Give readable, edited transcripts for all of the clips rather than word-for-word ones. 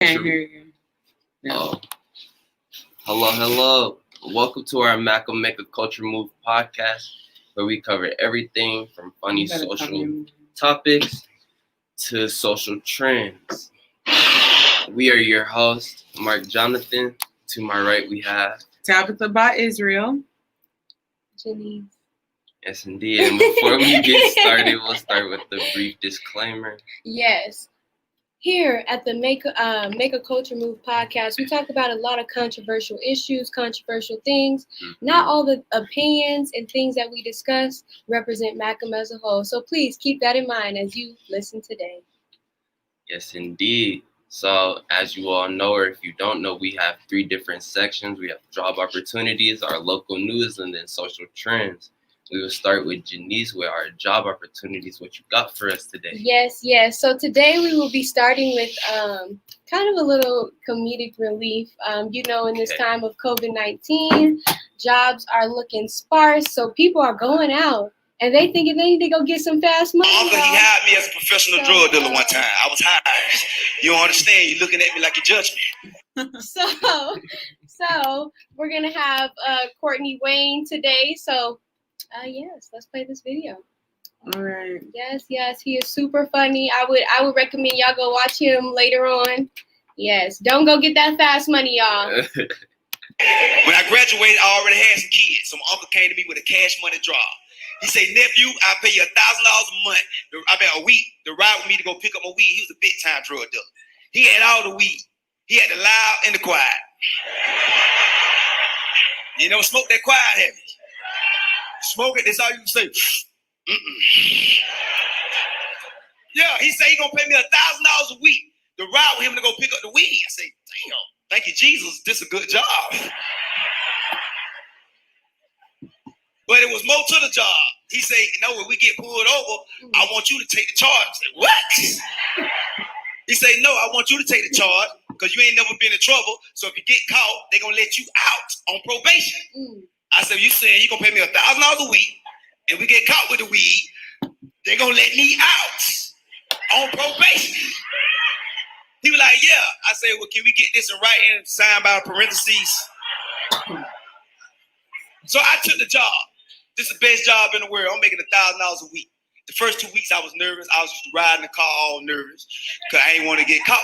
Can't hear you. No. Hello. Welcome to our MACM Make a Culture Move podcast, where we cover everything from funny social topics to social trends. We are your hosts, Mark Jonathan. To my right, we have Tabitha by Israel. Janice. Yes, indeed. And before we get started, we'll start with the brief disclaimer. Yes. Here at the Make a Culture Move podcast, we talk about a lot of controversial issues, controversial things. Mm-hmm. Not all the opinions and things that we discuss represent MACM as a whole. So please keep that in mind as you listen today. Yes, indeed. So, as you all know, or if you don't know, we have 3 different sections. We have job opportunities, our local news, and then social trends. We will start with Janice with our job opportunities. What you got for us today? Yes. So today we will be starting with kind of a little comedic relief. In this time of COVID-19, jobs are looking sparse, so people are going out. And they thinking they need to go get some fast money. Uncle, he hired me as a professional drug dealer one time. I was hired. You don't understand. You're looking at me like you judge me. So we're going to have Courtney Wayne today. So, yes, let's play this video. All right. Yes, he is super funny. I would recommend y'all go watch him later on. Yes, don't go get that fast money, y'all. When I graduated, I already had some kids. So my uncle came to me with a cash money draw. He said, nephew, I'll pay you $1,000 a month, a week, to ride with me to go pick up my weed. He was a big time drug dealer. He had all the weed. He had the loud and the quiet. You never smoke that quiet, have you? Smoke it, that's all you can say. Yeah, he said he gonna pay me $1,000 a week to ride with him to go pick up the weed. I say, damn, thank you, Jesus, this is a good job. But it was more to the job. He said, when we get pulled over, I want you to take the charge. I said, what? He said, no, I want you to take the charge because you ain't never been in trouble. So if you get caught, they're going to let you out on probation. I said, you saying you're going to pay me $1,000 a week and we get caught with the weed, they're going to let me out on probation. He was like, yeah. I said, well, can we get this in writing, signed by parentheses? So I took the job. This is the best job in the world. I'm making $1,000 a week. The first 2 weeks I was nervous. I was just riding the car all nervous because I didn't want to get caught.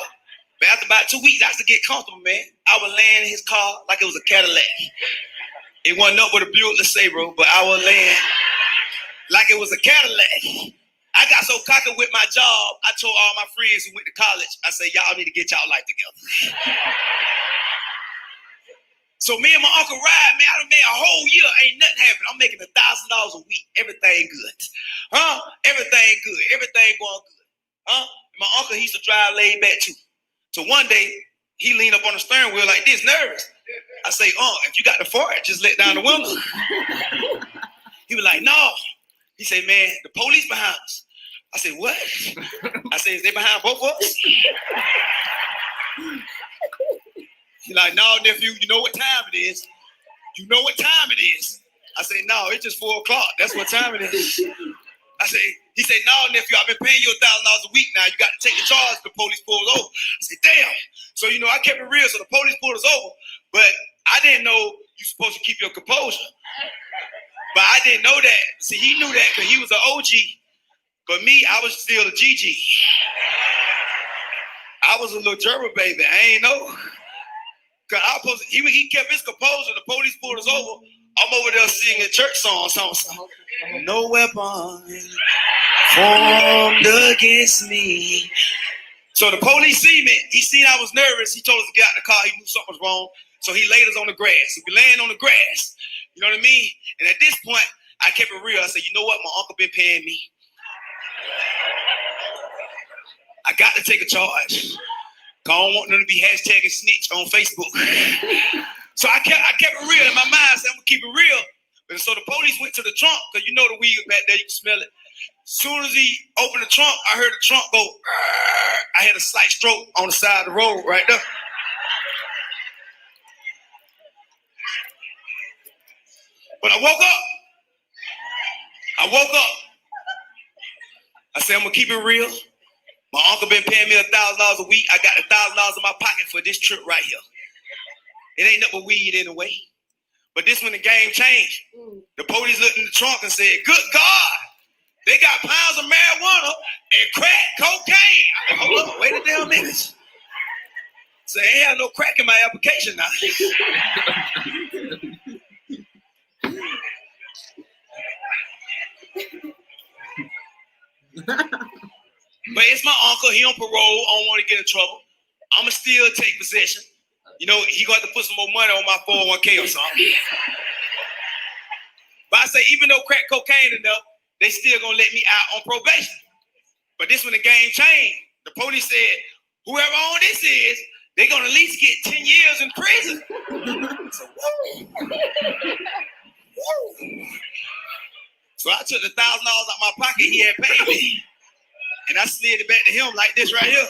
But after about 2 weeks, I used to get comfortable, man. I was laying in his car like it was a Cadillac. It wasn't up with a Buick LeSabre, but I was laying like it was a Cadillac. I got so cocky with my job, I told all my friends who went to college, I said, y'all need to get y'all life together. So me and my uncle ride, man, I done made a whole year, ain't nothing happening. I'm making $1,000 a week. Everything good. Everything good. Everything going good. My uncle, he used to drive laid back too. So one day, he leaned up on the steering wheel like this, nervous. I say, if you got the fart, just let down the window. He was like, no. He said, man, the police behind us. I said, what? I said, is they behind both of us? He's like, no, nephew, you know what time it is. You know what time it is. I say, no, it's just 4 o'clock. That's what time it is. He said, no, nephew, I've been paying you $1,000 a week now. You got to take the charge. The police pulled over. I said, damn. So, I kept it real. So the police pulled us over. But I didn't know you're supposed to keep your composure. But I didn't know that. See, he knew that because he was an OG. But me, I was still a GG. I was a little German baby. I ain't know. Cause he kept his composure. The police pulled us over. I'm over there singing church songs. No weapon formed against me. So the police see me. He seen I was nervous. He told us to get out the car. He knew something was wrong. So he laid us on the grass. So we laying on the grass. You know what I mean? And at this point, I kept it real. I said, you know what? My uncle been paying me. I got to take a charge. I don't want them to be hashtagging snitch on Facebook. So I kept it real in my mind. I said, I'm going to keep it real. And so the police went to the trunk, because you know the weed back there, you can smell it. As soon as he opened the trunk, I heard the trunk go, I had a slight stroke on the side of the road right there. But I woke up. I said, I'm going to keep it real. My uncle been paying me $1,000 a week. I got $1,000 in my pocket for this trip right here. It ain't nothing but weed anyway. But this when the game changed. The police looked in the trunk and said, "Good God, they got pounds of marijuana and crack cocaine." Hold up, wait a damn minute. So they ain't have no crack in my application now. But it's my uncle. He on parole. I don't want to get in trouble. I'ma still take possession. You know, he got to put some more money on my 401k or something. But I say, even though crack cocaine enough, they still gonna let me out on probation. But this when the game changed. The police said, whoever on this is, they gonna at least get 10 years in prison. So, so I took the $1,000 out my pocket he had paid me, and I slid it back to him like this right here.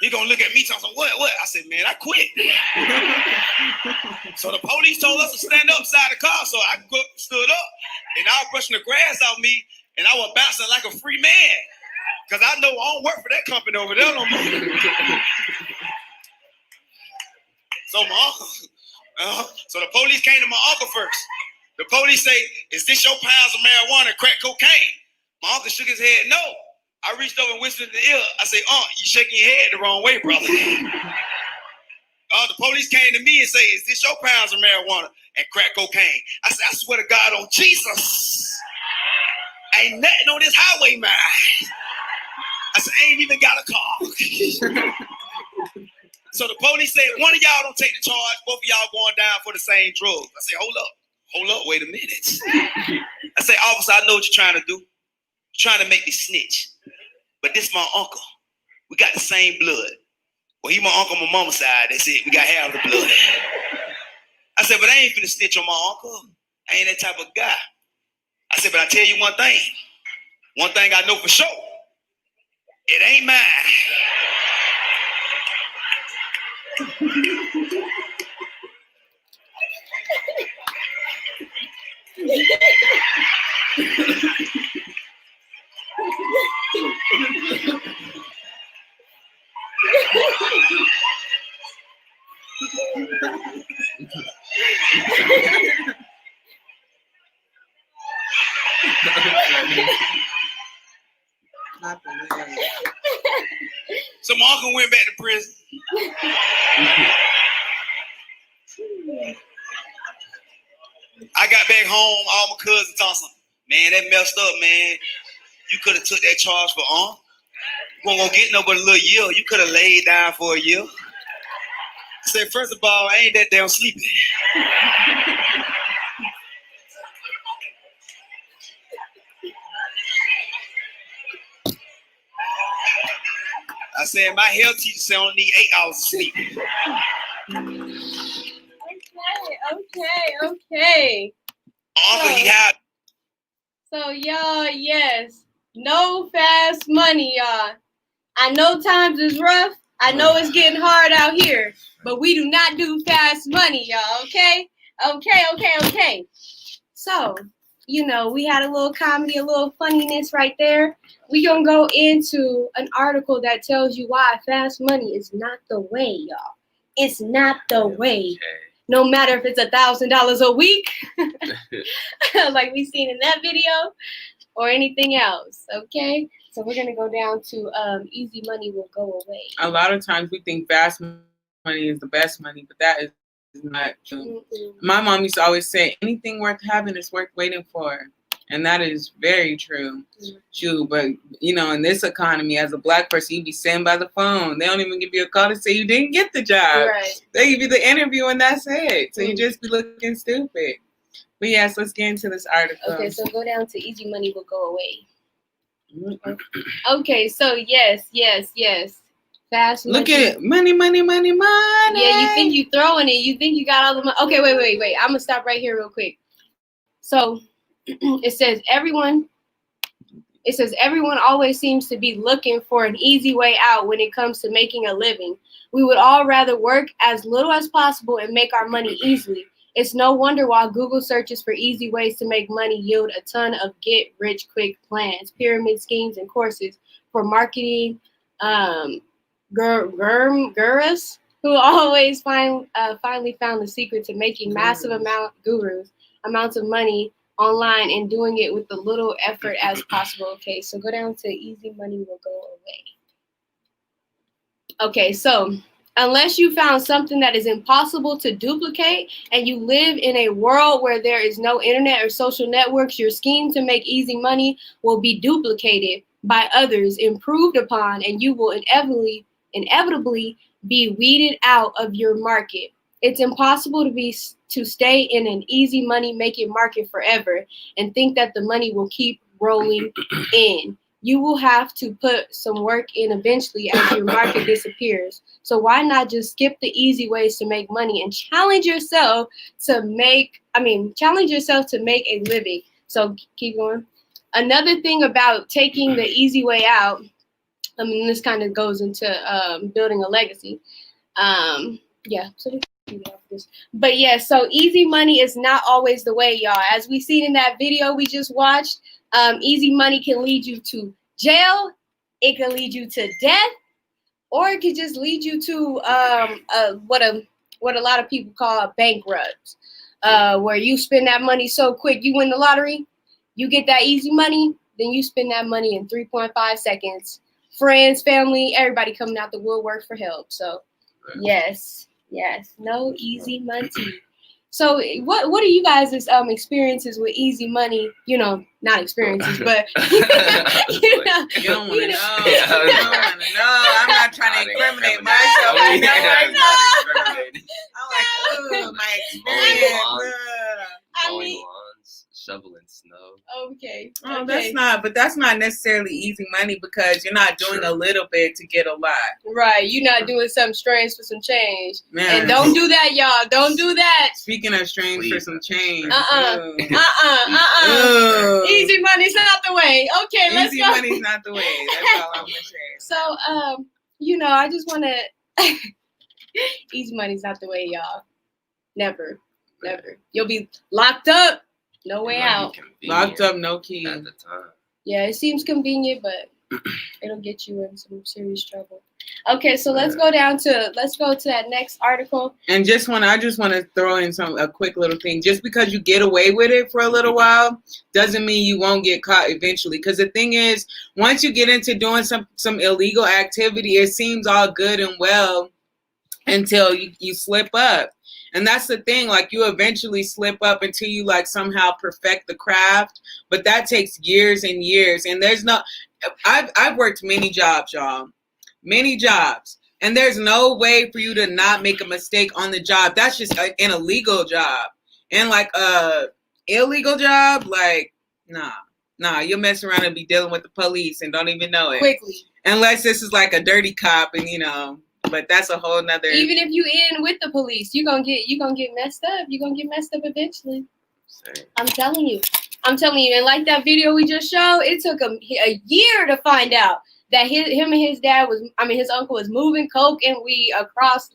He gonna look at me talking, what? I said, man, I quit. So the police told us to stand up beside the car, so I stood up, and I was brushing the grass off me, and I was bouncing like a free man, because I know I don't work for that company over there no more. So my uncle, so the police came to my uncle first. The police say, "Is this your pounds of marijuana and crack cocaine?" My uncle shook his head, no. I reached over and whispered in the ear. I said, you shaking your head the wrong way, brother. The police came to me and say, "Is this your pounds of marijuana and crack cocaine?" I said, "I swear to God on Jesus, ain't nothing on this highway, man." I said, "I ain't even got a car." So the police said, "One of y'all don't take the charge. Both of y'all going down for the same drugs." I said, hold up, wait a minute. I said, "Officer, I know what you're trying to do. You're trying to make me snitch. But this my uncle. We got the same blood. Well, he my uncle on my mama's side. That's it. We got half the blood." I said, "But I ain't finna snitch on my uncle. I ain't that type of guy." I said, "But I tell you one thing. One thing I know for sure. It ain't mine." So my uncle went back to prison. I got back home, all my cousins told me, "Man, that messed up, man. You could have took that charge for You weren't gonna get no but a little year. You could have laid down for a year." I said, "First of all, I ain't that damn sleepy." I said, "My health teacher said I only need 8 hours of sleep." Okay. Uncle, he had. So y'all, yes, no fast money, y'all. I know times is rough. I know it's getting hard out here, but we do not do fast money, y'all. Okay. So, we had a little comedy, a little funniness right there. We gonna go into an article that tells you why fast money is not the way, y'all. It's not the way. No matter if it's $1,000 a week, like we seen in that video, or anything else. Okay. So we're gonna go down to easy money will go away. A lot of times we think fast money is the best money, but that is not true. My mom used to always say, anything worth having is worth waiting for. And that is very true. True. But, in this economy, as a Black person, you be sitting by the phone. They don't even give you a call to say you didn't get the job. Right. They give you the interview and that's it. So you just be looking stupid. But yes, let's get into this article. Okay, so go down to easy money will go away. Okay, so yes. Fast money. Look at it. Money. Yeah, you think you throwing it. You think you got all the money. Okay, wait. I'm going to stop right here real quick. So it says everyone It says, everyone always seems to be looking for an easy way out when it comes to making a living. We would all rather work as little as possible and make our money easily. It's no wonder why Google searches for easy ways to make money yield a ton of get-rich-quick plans, pyramid schemes, and courses for marketing gurus who always finally found the secret to making massive amounts of money online and doing it with the little effort as possible. Okay, so go down to easy money will go away. Okay, so unless you found something that is impossible to duplicate and you live in a world where there is no internet or social networks, your scheme to make easy money will be duplicated by others, improved upon, and you will inevitably be weeded out of your market. It's impossible to stay in an easy money making market forever and think that the money will keep rolling in. You will have to put some work in eventually as your market disappears. So why not just skip the easy ways to make money and challenge yourself to make a living? So keep going. Another thing about taking the easy way out, this kind of goes into building a legacy. But yeah, so easy money is not always the way, y'all. As we seen in that video we just watched, easy money can lead you to jail, it can lead you to death, or it could just lead you to what a lot of people call a bankrupt, where you spend that money so quick. You win the lottery, you get that easy money, then you spend that money in 3.5 seconds. Friends, family, everybody coming out the woodwork for help. So yes, no easy money. So what are you guys' experiences with easy money? You know, not experiences, but you don't want to know. You don't want to know. I'm not trying to incriminate myself. I know. I'm like, ooh, my experience. Shoveling snow. Okay. Oh, that's not necessarily easy money because you're not doing a little bit to get a lot. Right. You're not doing something strange for some change. Man. And don't do that, y'all. Don't do that. Speaking of strange for some change. Easy money's not the way. Okay, let's go. Easy money's not the way. That's all I'm gonna say. So, I just wanna easy money's not the way, y'all. Never. You'll be locked up. No way out. Locked up, no key. At the time. Yeah, it seems convenient, but it'll get you in some serious trouble. Okay, so let's go to that next article. And I just want to throw in a quick little thing. Just because you get away with it for a little while doesn't mean you won't get caught eventually. Because the thing is, once you get into doing some illegal activity, it seems all good and well until you slip up. And that's the thing, like you eventually slip up until you like somehow perfect the craft, but that takes years and years. And I've worked many jobs, y'all, and there's no way for you to not make a mistake on the job. That's just an illegal job. And like illegal job, like nah, you'll mess around and be dealing with the police and don't even know it quickly, unless this is like a dirty cop and But that's a whole nother. Even if you in with the police, you gonna get messed up. You're gonna get messed up eventually. Same. I'm telling you. And like that video we just showed, it took him a year to find out that him and his uncle was moving coke and weed across,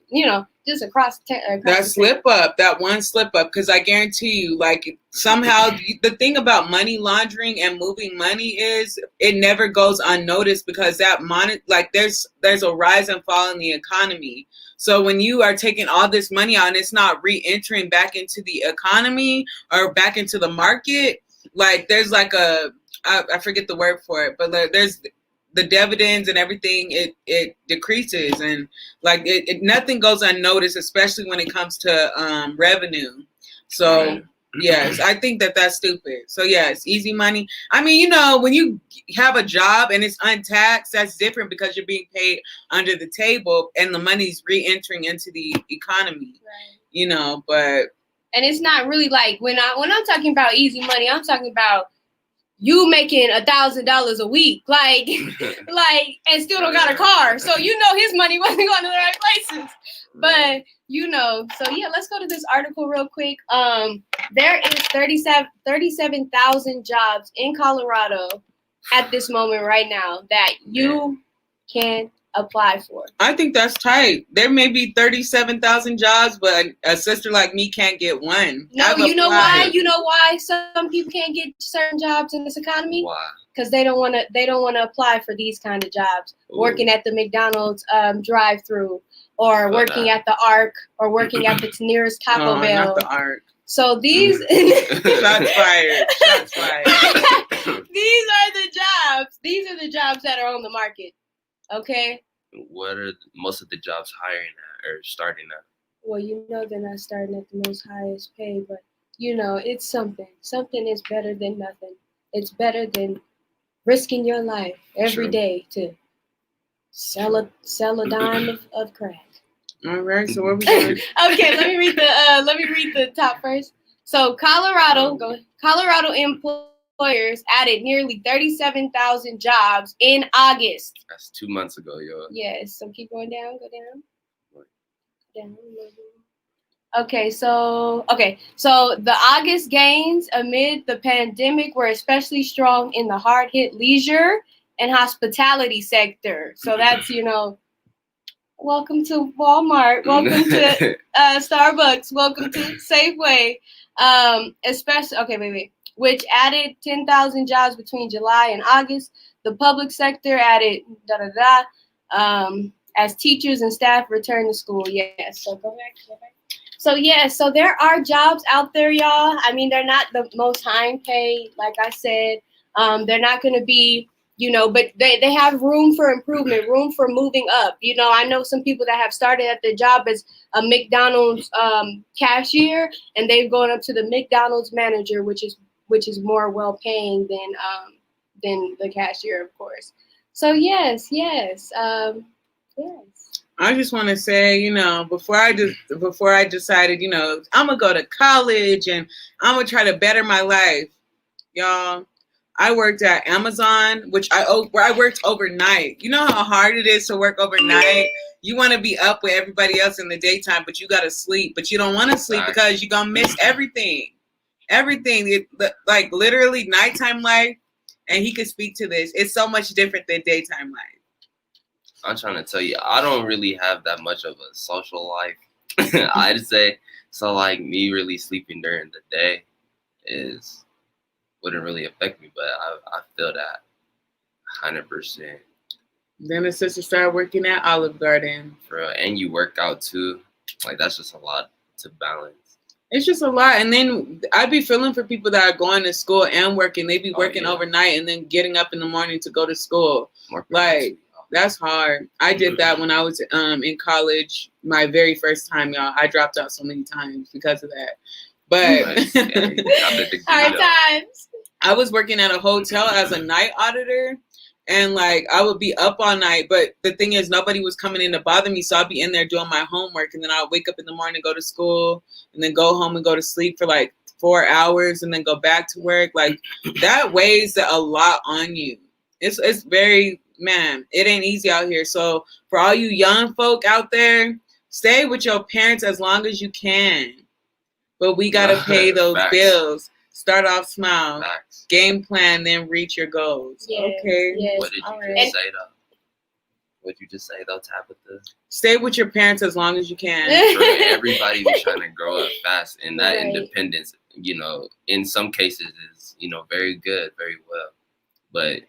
just across. That one slip up, because I guarantee you, like somehow the thing about money laundering and moving money is it never goes unnoticed because there's a rise and fall in the economy. So when you are taking all this money out and it's not re-entering back into the economy or back into the market, like there's like I forget the word for it, but there's the dividends and everything, it decreases, and like nothing goes unnoticed, especially when it comes to revenue. So yes, I think that's stupid. So yes, easy money. I mean, when you have a job and it's untaxed, that's different because you're being paid under the table and the money's re-entering into the economy. Right. But and it's not really like when I'm talking about easy money, I'm talking about you making $1,000 a week, like, and still don't got a car. So his money wasn't going to the right places. But so yeah, let's go to this article real quick. There is 37,000 jobs in Colorado at this moment right now that you can apply for? I think that's tight. There may be 37,000 jobs, but a sister like me can't get one. No, you know why? You know why some people can't get certain jobs in this economy? Why? Because they don't want to apply for these kind of jobs. Ooh. Working at the McDonald's drive-through, or working at the Arc, or working at the nearest Taco Bell. Not the Arc. So these shots fired. Shots fired. These are the jobs. These are the jobs that are on the market. Okay. What are most of the jobs hiring at or starting at? Well, you know they're not starting at the most highest pay, but you know it's something. Something is better than nothing. It's better than risking your life every day to sell a dime of crack. All right. So what we doing? Okay, let me read the top first. So Colorado employers added nearly 37,000 jobs in August. That's 2 months ago, yo. Yes. So keep going down. Go down. Okay. So the August gains amid the pandemic were especially strong in the hard-hit leisure and hospitality sector. So that's, welcome to Walmart, welcome to Starbucks, welcome to Safeway, which added 10,000 jobs between July and August. The public sector added as teachers and staff return to school. Yes, so go back. So there are jobs out there, y'all. I mean, they're not the most high paid, like I said. They're not going to be, but they have room for improvement, room for moving up. I know some people that have started at their job as a McDonald's cashier, and they've gone up to the McDonald's manager, which is more well paying than the cashier, of course. So yes. I just want to say, before I decided, I'm gonna go to college and I'm gonna try to better my life, y'all. I worked at Amazon, where I worked overnight. You know how hard it is to work overnight? You want to be up with everybody else in the daytime, but you got to sleep. But you don't want to sleep because you're going to miss everything. Everything. Like literally nighttime life, and he could speak to this. It's so much different than daytime life. I'm trying to tell you, I don't really have that much of a social life, I'd say. So like me really sleeping during the day wouldn't really affect me, but I feel that 100%. Then the sister started working at Olive Garden. For real. And you work out too. Like that's just a lot to balance. It's just a lot. And then I'd be feeling for people that are going to school and working. They be working overnight and then getting up in the morning to go to school. Like that's hard. I did that when I was in college. My very first time, y'all. I dropped out so many times because of that. But hard times. I was working at a hotel as a night auditor, and like I would be up all night. But the thing is, nobody was coming in to bother me, so I'd be in there doing my homework, and then I'd wake up in the morning, go to school, and then go home and go to sleep for like 4 hours, and then go back to work. Like that weighs a lot on you. It's very, man, it ain't easy out here. So for all you young folk out there, stay with your parents as long as you can. But we gotta pay those bills. Start off small, game plan, then reach your goals. Yes, okay. Yes. What did you just say though? What'd you just say though, Tabitha? Stay with your parents as long as you can. Everybody was trying to grow up fast, and that independence, in some cases is, very good, very well. But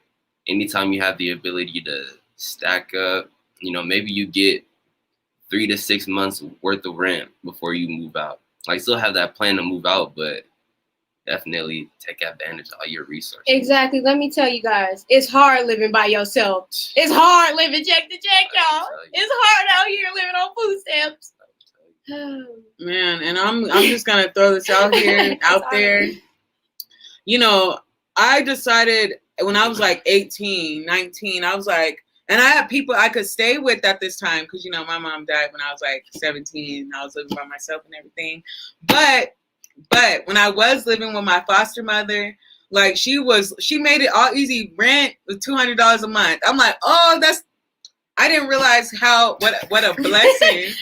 anytime you have the ability to stack up, maybe you get 3 to 6 months worth of rent before you move out. Like still have that plan to move out, but definitely take advantage of all your resources. Exactly. Let me tell you guys, it's hard living by yourself. It's hard living check to check, y'all. It's hard out here living on food stamps. Man, and I'm just gonna throw this out there. I decided when I was like 18, 19, I was like, and I had people I could stay with at this time because my mom died when I was like 17. I was living by myself and everything, but when I was living with my foster mother, like she made it all easy. Rent was $200 a month. I'm like, I didn't realize what a blessing.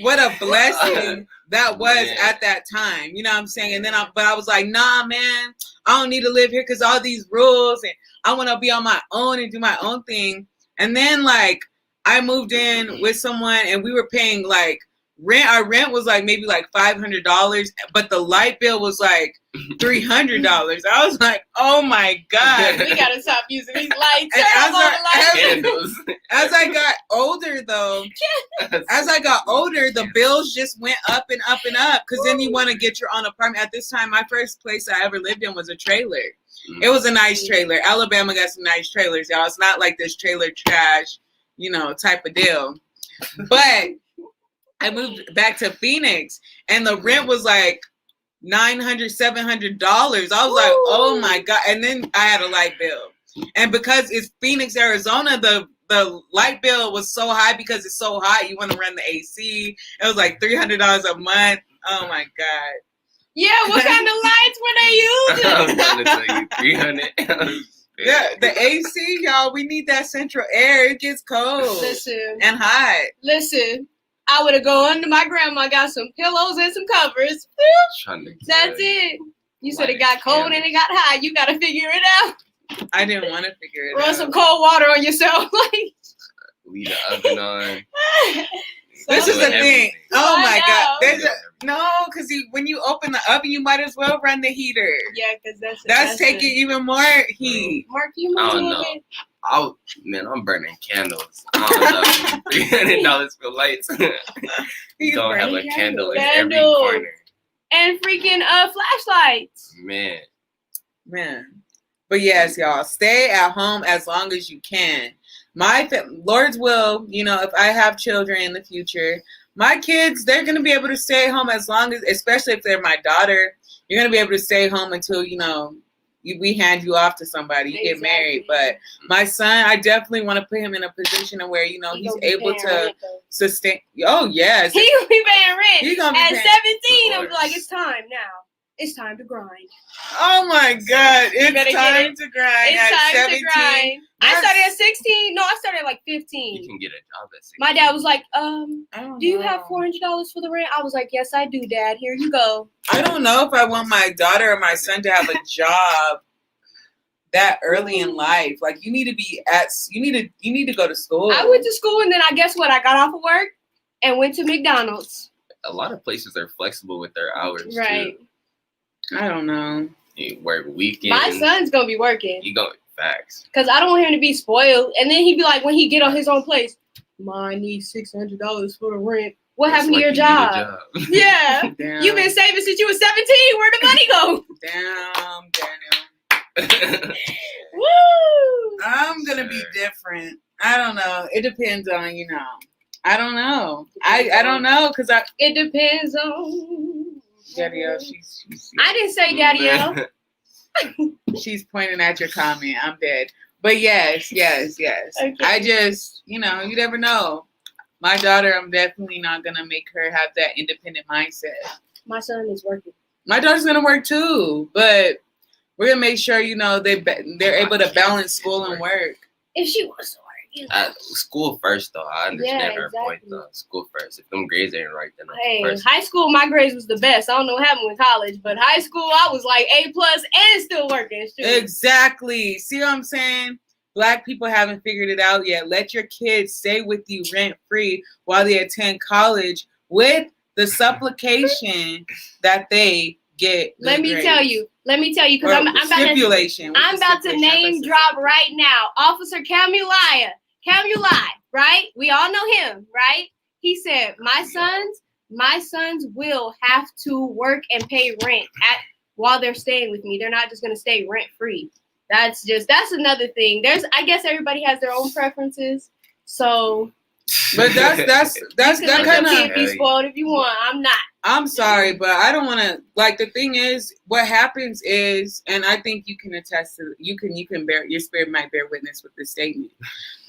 what a blessing that was Man. at that time. You know what I'm saying? And then I was like, nah, man, I don't need to live here because all these rules, and I want to be on my own and do my own thing. And then like I moved in with someone and we were paying like rent. Our rent was like maybe like $500, but the light bill was like $300. I was like, oh my God. We gotta stop using these lights. And Turn off all the lights. Candles. As I got older, though, the bills just went up and up and up. Because then you want to get your own apartment. At this time, my first place I ever lived in was a trailer. It was a nice trailer. Alabama got some nice trailers, y'all. It's not like this trailer trash, type of deal. But I moved back to Phoenix, and the rent was like $900, $700. I was like, oh my God. And then I had a light bill. And because it's Phoenix, Arizona, the light bill was so high because it's so hot. You want to run the AC. It was like $300 a month. Oh my God. Yeah, what kind of lights were they using? I was about to tell you 300. Yeah, the AC, y'all, we need that central air. It gets cold and hot. Listen, I would have gone under my grandma, got some pillows and some covers. That's it. You said it got cold and it got hot. You got to figure it out. I didn't want to figure it out. Run some cold water on yourself. Leave the oven on. This is the thing. Oh my God. Because when you open the oven, you might as well run the heater. Yeah, because that's taking even more heat. Mark, you I don't know. I'm burning candles. I don't know. $300 for lights. You don't have a candle in every corner. And freaking flashlights. Man. But yes, y'all, stay at home as long as you can. Lord's will, if I have children in the future, my kids, they're going to be able to stay home as long as, especially if they're my daughter, you're going to be able to stay home until, we hand you off to somebody, you get married. But my son, I definitely want to put him in a position where, he's able to sustain. Oh, yes. He gonna be paying rent. He gonna be at paying. 17, I'm like, it's time now. It's time to grind. Oh my God. It's time to grind. It's at time 17. to grind. I started at 16. No, I started at like 15. You can get a job at 16. My dad was like, do you have $400 for the rent? I was like, yes, I do, Dad. Here you go. I don't know if I want my daughter or my son to have a job that early in life. Like you need to go to school. I went to school and then I guess what? I got off of work and went to McDonald's. A lot of places are flexible with their hours. Right. Too. I don't know. You work weekends. My son's gonna be working. You go facts. Cause I don't want him to be spoiled. And then he'd be like, when he get on his own place, I need $600 for the rent. What happened to your job? Yeah. Damn. You've been saving since you were 17. Where'd the money go? Damn, Daniel. Woo! I'm gonna be different. I don't know. It depends on, I don't know. I don't know because It depends on. Daddy-o, she's I didn't say Daddy-o. She's pointing at your comment. I'm dead. But yes. Okay. I just, you never know. My daughter, I'm definitely not going to make her have that independent mindset. My son is working. My daughter's going to work too, but we're going to make sure, they're able to balance school and work. If she wants to work. School first, though. I understand her point, though. School first. If them grades ain't right, then first. High school, my grades was the best. I don't know what happened with college, but high school, I was like A+ and still working. Exactly. See what I'm saying? Black people haven't figured it out yet. Let your kids stay with you rent-free while they attend college with the supplication that they get. Let me tell you, because I'm about to name drop right now. Officer Camulai, right? We all know him, right? He said, my sons will have to work and pay rent while they're staying with me. They're not just going to stay rent free. That's another thing. I guess everybody has their own preferences. So, but that's that kind of be spoiled if you want. I'm not. I'm sorry, but I don't want to. Like, the thing is, what happens is, and I think you can attest to, you can bear, your spirit might bear witness with this statement.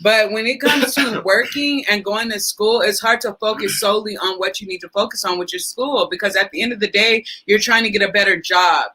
But when it comes to working and going to school, it's hard to focus solely on what you need to focus on with your school, because at the end of the day, you're trying to get a better job.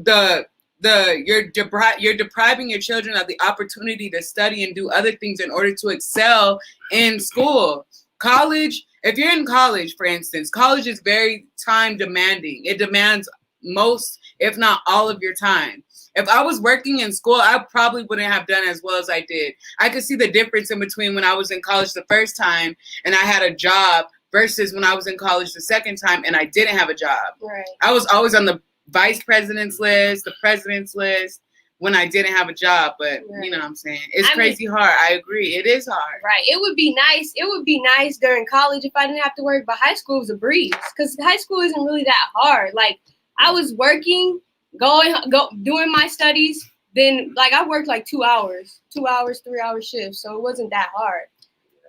You're depriving your children of the opportunity to study and do other things in order to excel in school. college, if you're in college, for instance, college is very time demanding. It demands most, if not all of your time. If I was working in school, I probably wouldn't have done as well as I did. I could see the difference in between when I was in college the first time and I had a job versus when I was in college the second time and I didn't have a job. Right. I was always on the vice president's list, the president's list when I didn't have a job. But you know what I'm saying? It's crazy hard. I agree. It is hard. Right. It would be nice. It would be nice during college if I didn't have to work, but high school was a breeze because high school isn't really that hard. Like I was working, doing my studies. Then like I worked like 2 hours, 3-hour shifts. So it wasn't that hard.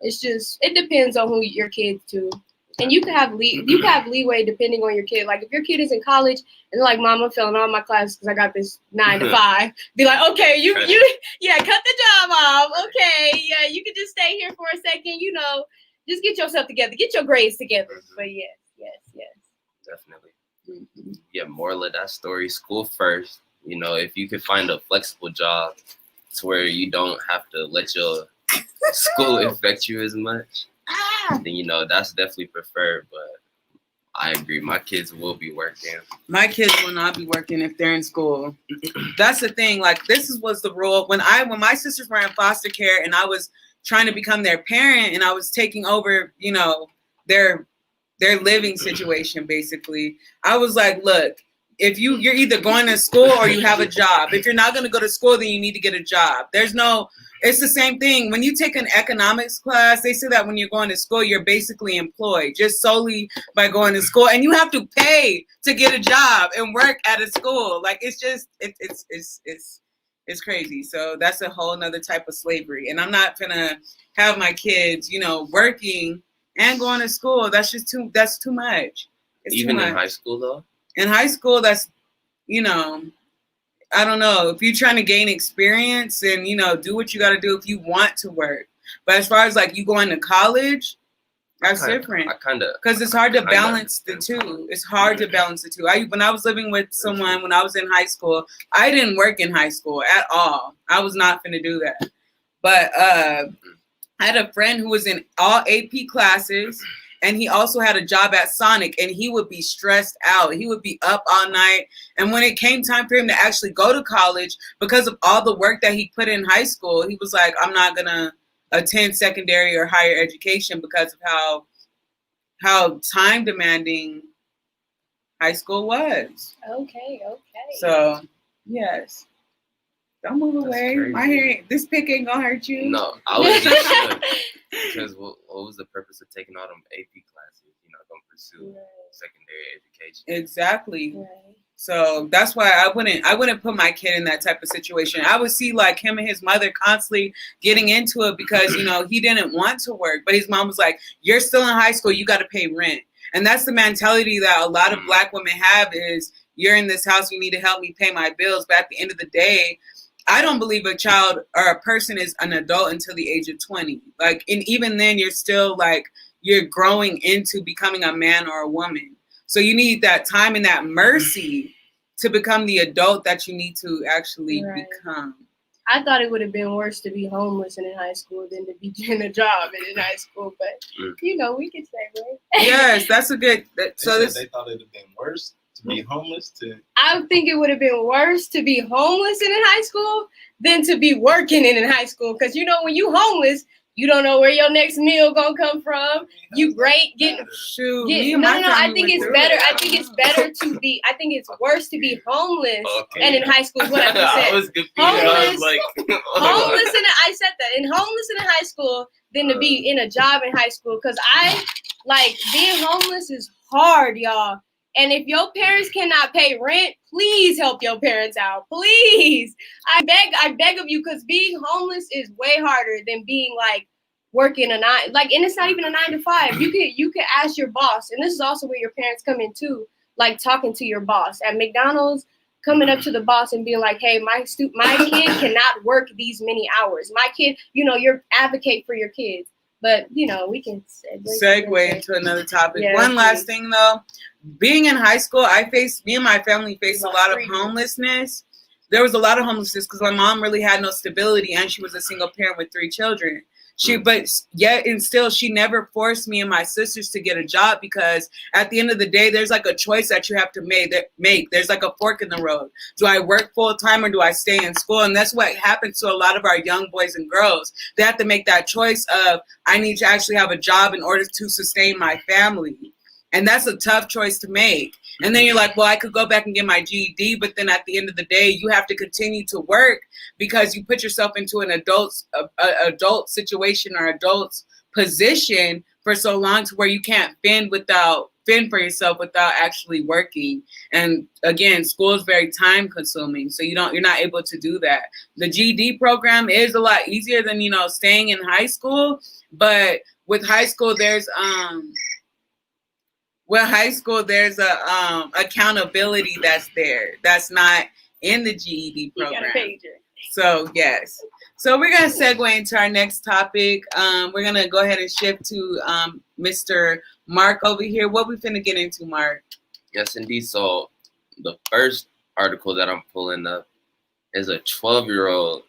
It's just, it depends on who your kid's to. And you can have leeway depending on your kid. Like if your kid is in college and they're like, Mom, I'm failing all my classes because I got this 9 to 5. Be like, okay, you cut the job off. Okay, yeah, you can just stay here for a second. You know, just get yourself together, get your grades together. But yes. Definitely. Yeah, moral of that story: school first. You know, if you could find a flexible job to where you don't have to let your school affect you as much, then you know that's definitely preferred. But I agree, my kids will be working. My kids will not be working if they're in school. That's the thing. Like was the rule when my sisters were in foster care and I was trying to become their parent and I was taking over, you know, their living situation. Basically, I was like, look. If you're either going to school or you have a job. If you're not going to go to school, then you need to get a job. It's the same thing. When you take an economics class, they say that when you're going to school, you're basically employed just solely by going to school. And you have to pay to get a job and work at a school. Like, it's just, it's crazy. So that's a whole nother type of slavery. And I'm not going to have my kids, you know, working and going to school. That's too much. It's Even too much. In high school, though? In high school, that's, you know, I don't know. If you're trying to gain experience and, you know, do what you got to do if you want to work. But as far as like you going to college, that's different. Because it's hard to balance the two. It's hard to balance the two. When I was living with someone when I was in high school, I didn't work in high school at all. I was not going to do that. But I had a friend who was in all AP classes. And he also had a job at Sonic, and he would be stressed out. He would be up all night. And when it came time for him to actually go to college, because of all the work that he put in high school, he was like, I'm not going to attend secondary or higher education because of how time demanding high school was. Okay. So, yes. Don't move away. My hair, this pick ain't gonna hurt you. No, I was just because what was the purpose of taking all them AP classes? You're not gonna pursue secondary education. Exactly. Right. So that's why I wouldn't put my kid in that type of situation. I would see like him and his mother constantly getting into it because, you know, he didn't want to work, but his mom was like, you're still in high school, you got to pay rent. And that's the mentality that a lot of Black women have is, you're in this house, you need to help me pay my bills. But at the end of the day, I don't believe a child or a person is an adult until the age of 20. Like, and even then you're still like, you're growing into becoming a man or a woman. So you need that time and that mercy to become the adult that you need to actually become. I thought it would have been worse to be homeless and in high school than to be getting a job in high school. But, you know, we can say, right? Yes, that's a good. They thought it would have been worse to be homeless I think it would have been worse to be homeless and in high school than to be working in high school. Because, you know, when you homeless, you don't know where your next meal gonna come from. You getting I think it's better. I think it's better to be. I think it's worse to be homeless and in high school. Is what I just said. I was confused. Homeless I said that. And homeless in high school than to be in a job in high school. Because being homeless is hard, y'all. And if your parents cannot pay rent, please help your parents out. Please. I beg of you, because being homeless is way harder than being like working a 9, like, and it's not even a 9 to 5. You can ask your boss, and this is also where your parents come in too, like talking to your boss at McDonald's, coming up to the boss and being like, hey, my kid cannot work these many hours. My kid, you know, you're advocate for your kids. But, you know, we can segue into another topic. Yeah, one last thing, though. Being in high school, me and my family faced a lot of homelessness. There was a lot of homelessness because my mom really had no stability and she was a single parent with 3 children. But yet and still, she never forced me and my sisters to get a job, because at the end of the day, there's like a choice that you have to make. There's like a fork in the road. Do I work full time or do I stay in school? And that's what happens to a lot of our young boys and girls. They have to make that choice of, I need to actually have a job in order to sustain my family. And that's a tough choice to make. And then you're like, well, I could go back and get my GED, but then at the end of the day, you have to continue to work because you put yourself into an adult situation or adult position for so long to where you can't fend for yourself without actually working. And again, school is very time consuming, so you're not able to do that. The GED program is a lot easier than, staying in high school, but with high school there's accountability that's there. That's not in the GED program. So yes. So we're gonna segue into our next topic. We're gonna go ahead and shift to Mr. Mark over here. What we finna get into, Mark? Yes, indeed. So the first article that I'm pulling up is a 12-year-old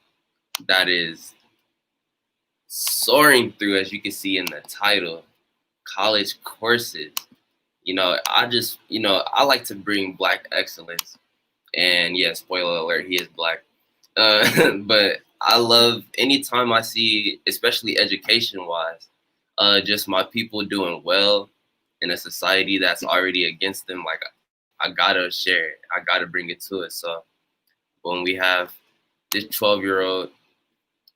that is soaring through, as you can see in the title, college courses. I like to bring Black excellence. And yeah, spoiler alert, he is Black. But I love anytime I see, especially education-wise, just my people doing well in a society that's already against them. Like, I gotta share it. I gotta bring it to it. So when we have this 12-year-old,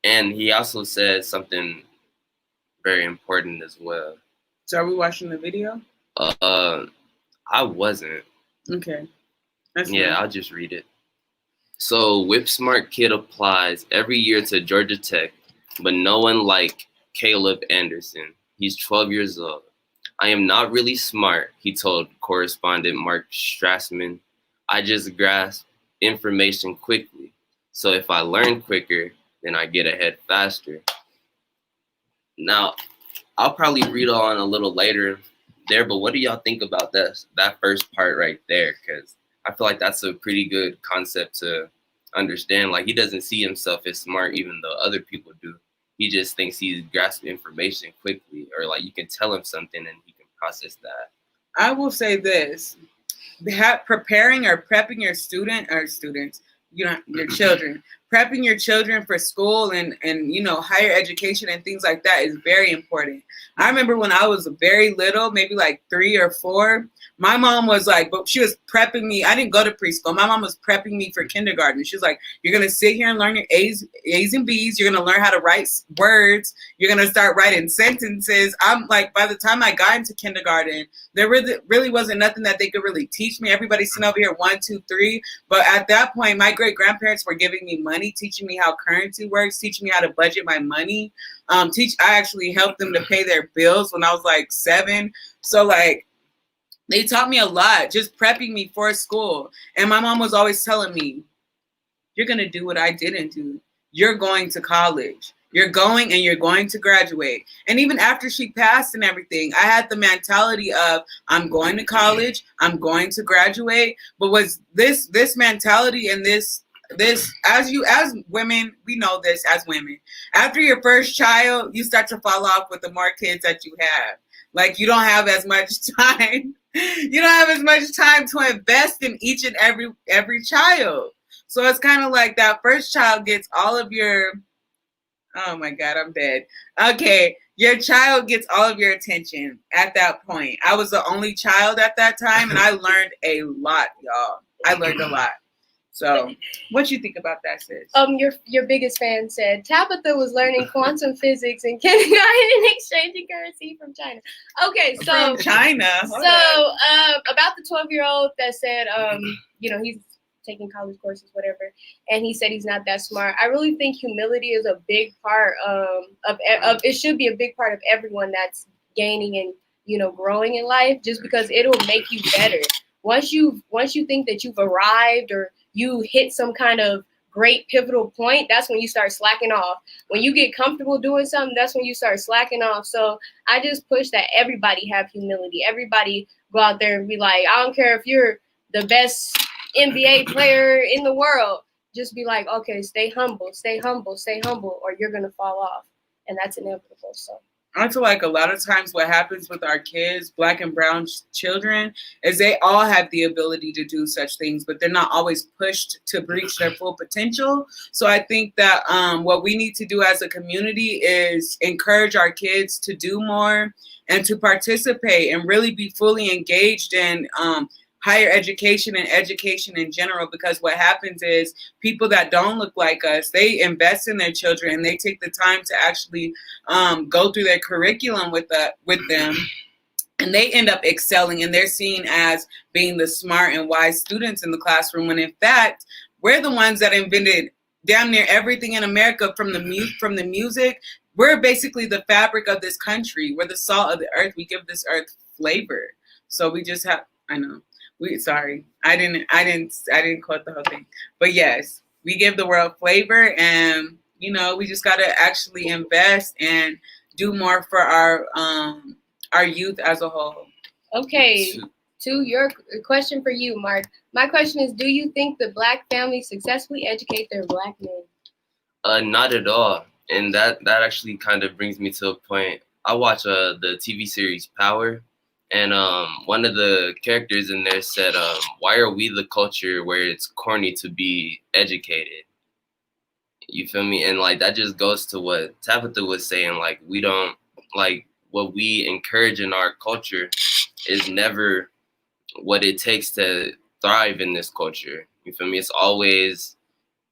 and he also said something very important as well. So are we watching the video? I wasn't. Okay. I'll just read it. So, whip smart kid applies every year to Georgia Tech, but no one like Caleb Anderson. He's 12 years old. I am not really smart, he told correspondent Mark Strassman. I just grasp information quickly. So if I learn quicker, then I get ahead faster. Now, I'll probably read on a little later there, but what do y'all think about that first part right there? Because I feel like that's a pretty good concept to understand. Like, he doesn't see himself as smart, even though other people do. He just thinks he's grasping information quickly, or like you can tell him something and he can process that. I will say this: preparing or prepping your students, your children, prepping your children for school and higher education and things like that is very important. I remember when I was very little, maybe like 3 or 4, my mom was like, but she was prepping me. I didn't go to preschool. My mom was prepping me for kindergarten. She was like, you're going to sit here and learn your A's and B's. You're going to learn how to write words. You're going to start writing sentences. I'm like, by the time I got into kindergarten, there really wasn't nothing that they could really teach me. Everybody's sitting over here 1, 2, 3. But at that point, my great grandparents were giving me money, teaching me how currency works, teaching me how to budget my money. I actually helped them to pay their bills when I was like 7. So like, they taught me a lot, just prepping me for school. And my mom was always telling me, you're going to do what I didn't do. You're going to college. You're going and you're going to graduate. And even after she passed and everything, I had the mentality of, I'm going to college, I'm going to graduate. But was this mentality and this as women, we know this as women. After your first child, you start to fall off with the more kids that you have. Like, you don't have as much time. You don't have as much time to invest in each and every child. So it's kind of like that first child gets all of your, oh my God, I'm dead. Okay, your child gets all of your attention at that point. I was the only child at that time, and I learned a lot, y'all. I learned a lot. So, what you think about that, sis? Your biggest fan said Tabitha was learning quantum physics in kindergarten and exchanging currency from China. Okay, so from China. So about the 12-year-old that said, he's taking college courses, whatever, and he said he's not that smart. I really think humility is a big part of it. Should be a big part of everyone that's gaining and growing in life, just because it'll make you better. Once you think that you've arrived or you hit some kind of great pivotal point, that's when you start slacking off. When you get comfortable doing something, that's when you start slacking off. So I just push that everybody have humility. Everybody go out there and be like, I don't care if you're the best NBA player in the world. Just be like, okay, stay humble, or you're going to fall off. and that's inevitable. So I feel like a lot of times what happens with our kids, Black and brown children, is they all have the ability to do such things, but they're not always pushed to reach their full potential. So I think that what we need to do as a community is encourage our kids to do more and to participate and really be fully engaged in higher education and education in general, because what happens is people that don't look like us, they invest in their children and they take the time to actually go through their curriculum with them, and they end up excelling, and they're seen as being the smart and wise students in the classroom, when in fact we're the ones that invented damn near everything in America, from the music. We're basically the fabric of this country. We're the salt of the earth. We give this earth flavor. So we just have, sorry, I didn't quote the whole thing, but yes, we give the world flavor, and we just got to actually invest and do more for our youth as a whole. Okay, to your question for you, Mark. My question is, do you think the Black families successfully educate their Black men? Not at all. And that actually kind of brings me to a point. I watch the TV series Power, and one of the characters in there said, why are we the culture where it's corny to be educated? You feel me? And like that just goes to what Tabitha was saying. Like, we don't, like, what we encourage in our culture is never what it takes to thrive in this culture. You feel me? It's always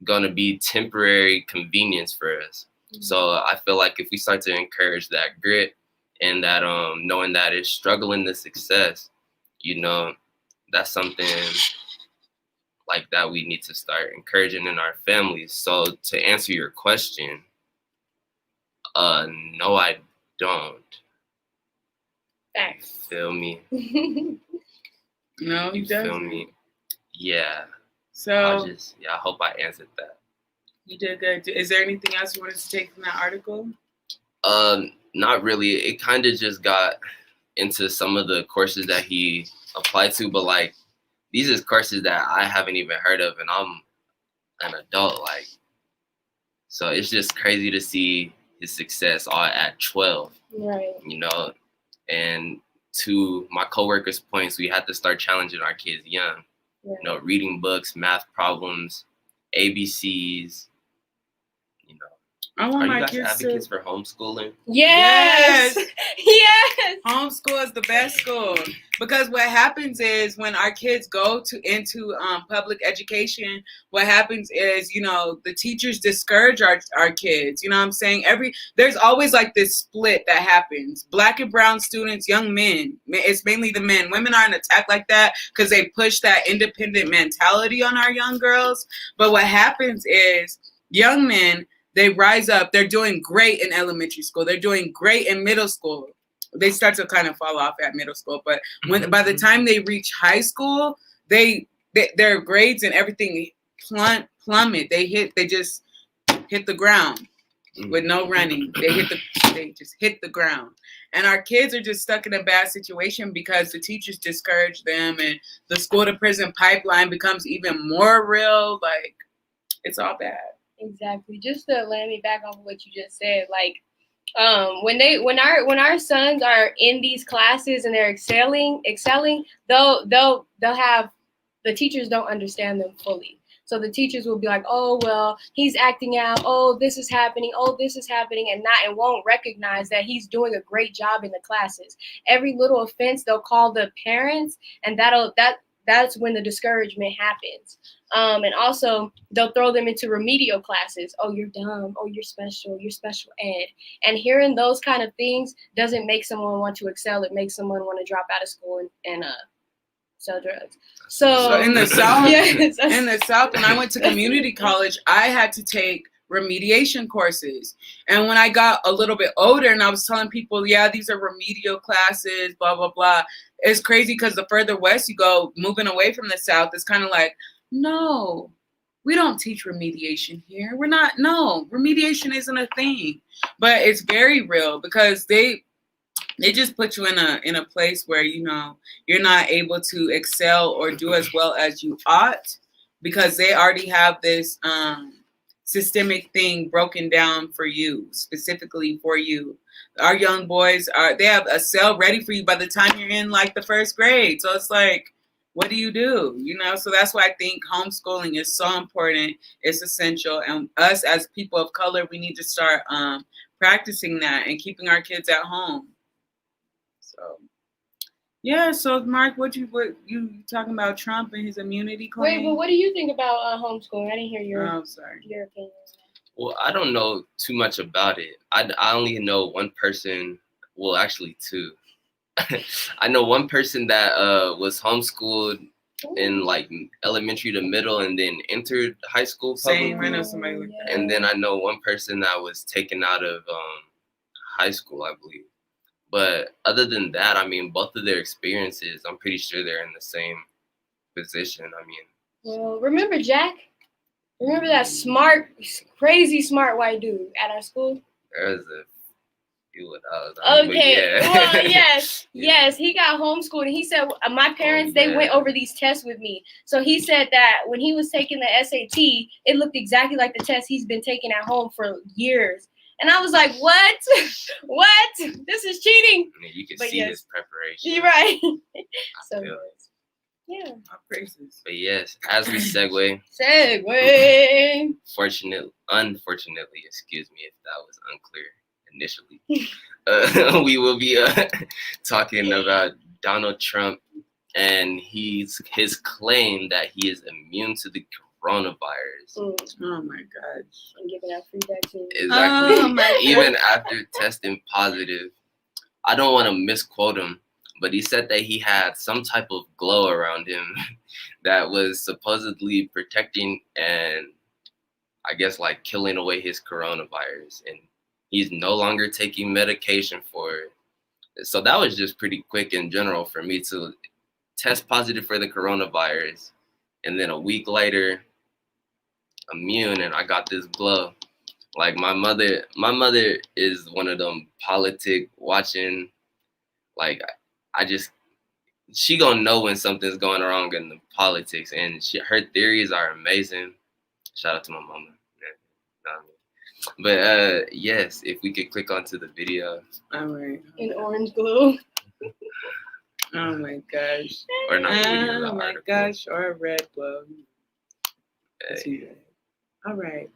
gonna be temporary convenience for us. Mm-hmm. So I feel like if we start to encourage that grit and that knowing that it's struggling to success, that's something like that we need to start encouraging in our families. So to answer your question, no, I don't. Thanks. Feel me? No, you feel me? Yeah. So I hope I answered that. You did good. Is there anything else you wanted to take from that article? Not really. It kind of just got into some of the courses that he applied to, but like these are courses that I haven't even heard of, and I'm an adult, like, so it's just crazy to see his success all at 12. Right. And to my coworkers' points, we had to start challenging our kids young. Right. Reading books, math problems, ABCs. I want my kids to advocates for homeschooling. Yes. Yes. Homeschool is the best school, because what happens is when our kids go into public education, what happens is the teachers discourage our kids. You know what I'm saying? There's always like this split that happens. Black and brown students, young men. It's mainly the men. Women aren't attacked like that because they push that independent mentality on our young girls. But what happens is young men, they rise up. They're doing great in elementary school. They're doing great in middle school. They start to kind of fall off at middle school. But by the time they reach high school, their grades and everything plummet. They just hit the ground with no running. They just hit the ground. And our kids are just stuck in a bad situation because the teachers discourage them, and the school to prison pipeline becomes even more real. Like, it's all bad. Exactly. Just to land me back on what you just said, like when our sons are in these classes and they're excelling, they'll have, the teachers don't understand them fully. So the teachers will be like, oh, well, he's acting out. Oh, this is happening. Oh, this is happening, and won't recognize that he's doing a great job in the classes. Every little offense, they'll call the parents, and that's when the discouragement happens. And also, they'll throw them into remedial classes. Oh, you're dumb. Oh, you're special ed. And hearing those kind of things doesn't make someone want to excel. It makes someone want to drop out of school and sell drugs. So in the South, yes. In the South, when I went to community college, I had to take remediation courses. And when I got a little bit older and I was telling people, yeah, these are remedial classes, blah, blah, blah. It's crazy because the further west you go, moving away from the South, it's kind of like, no, we don't teach remediation here. Remediation isn't a thing. But it's very real because they just put you in a place where, you're not able to excel or do as well as you ought, because they already have this systemic thing broken down for you, specifically for you. Our young boys they have a cell ready for you by the time you're in like the first grade. So it's like, what do? You know, so that's why I think homeschooling is so important. It's essential. And us as people of color, we need to start practicing that and keeping our kids at home. So yeah, so Mark, what you talking about Trump and his immunity claim? Wait, but what do you think about homeschooling? I didn't hear your opinion. Well, I don't know too much about it. I only know one person. Well, actually two. I know one person that was homeschooled in like elementary to middle, and then entered high school. Same, I know somebody like that. And then I know one person that was taken out of high school, I believe. But other than that, I mean, both of their experiences, I'm pretty sure they're in the same position. I mean, well, remember Jack? Remember that smart, crazy smart white dude at our school? There's a few of those. Okay. Yeah. Well, yes. Yes, he got homeschooled. And he said, my parents, they went over these tests with me. So he said that when he was taking the SAT, it looked exactly like the test he's been taking at home for years. And I was like, what? What? This is cheating. I mean, you can see his preparation. You're right. So, yeah. My praises. But yes, as we segue. Unfortunately, excuse me if that was unclear initially. We will be talking about Donald Trump and his claim that he is immune to the coronavirus. Oh my gosh. And giving out free vaccines. Exactly. Oh my Even after testing positive. I don't want to misquote him, but he said that he had some type of glow around him that was supposedly protecting and I guess like killing away his coronavirus. And he's no longer taking medication for it. So that was just pretty quick in general for me to test positive for the coronavirus. And then a week later, immune, and I got this glow. Like my mother is one of them politic watching. Like she gonna know when something's going wrong in the politics, and her theories are amazing. Shout out to my mama. But yes, if we could click onto the video. All right. In orange glue. Oh my gosh. Or not oh my gosh, or a red glove. All right.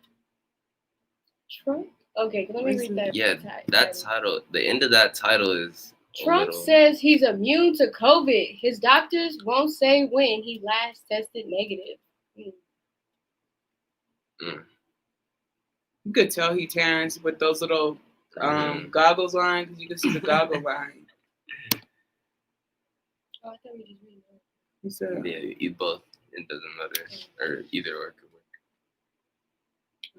Trump? Okay, let me read that. Yeah, that title, the end of that title is Trump says he's immune to COVID. His doctors won't say when he last tested negative. You could tell he Terrence with those little goggles on, because you can see the goggle line. Oh, I thought we just read that. You said, yeah, you both. It doesn't matter, or either or could work.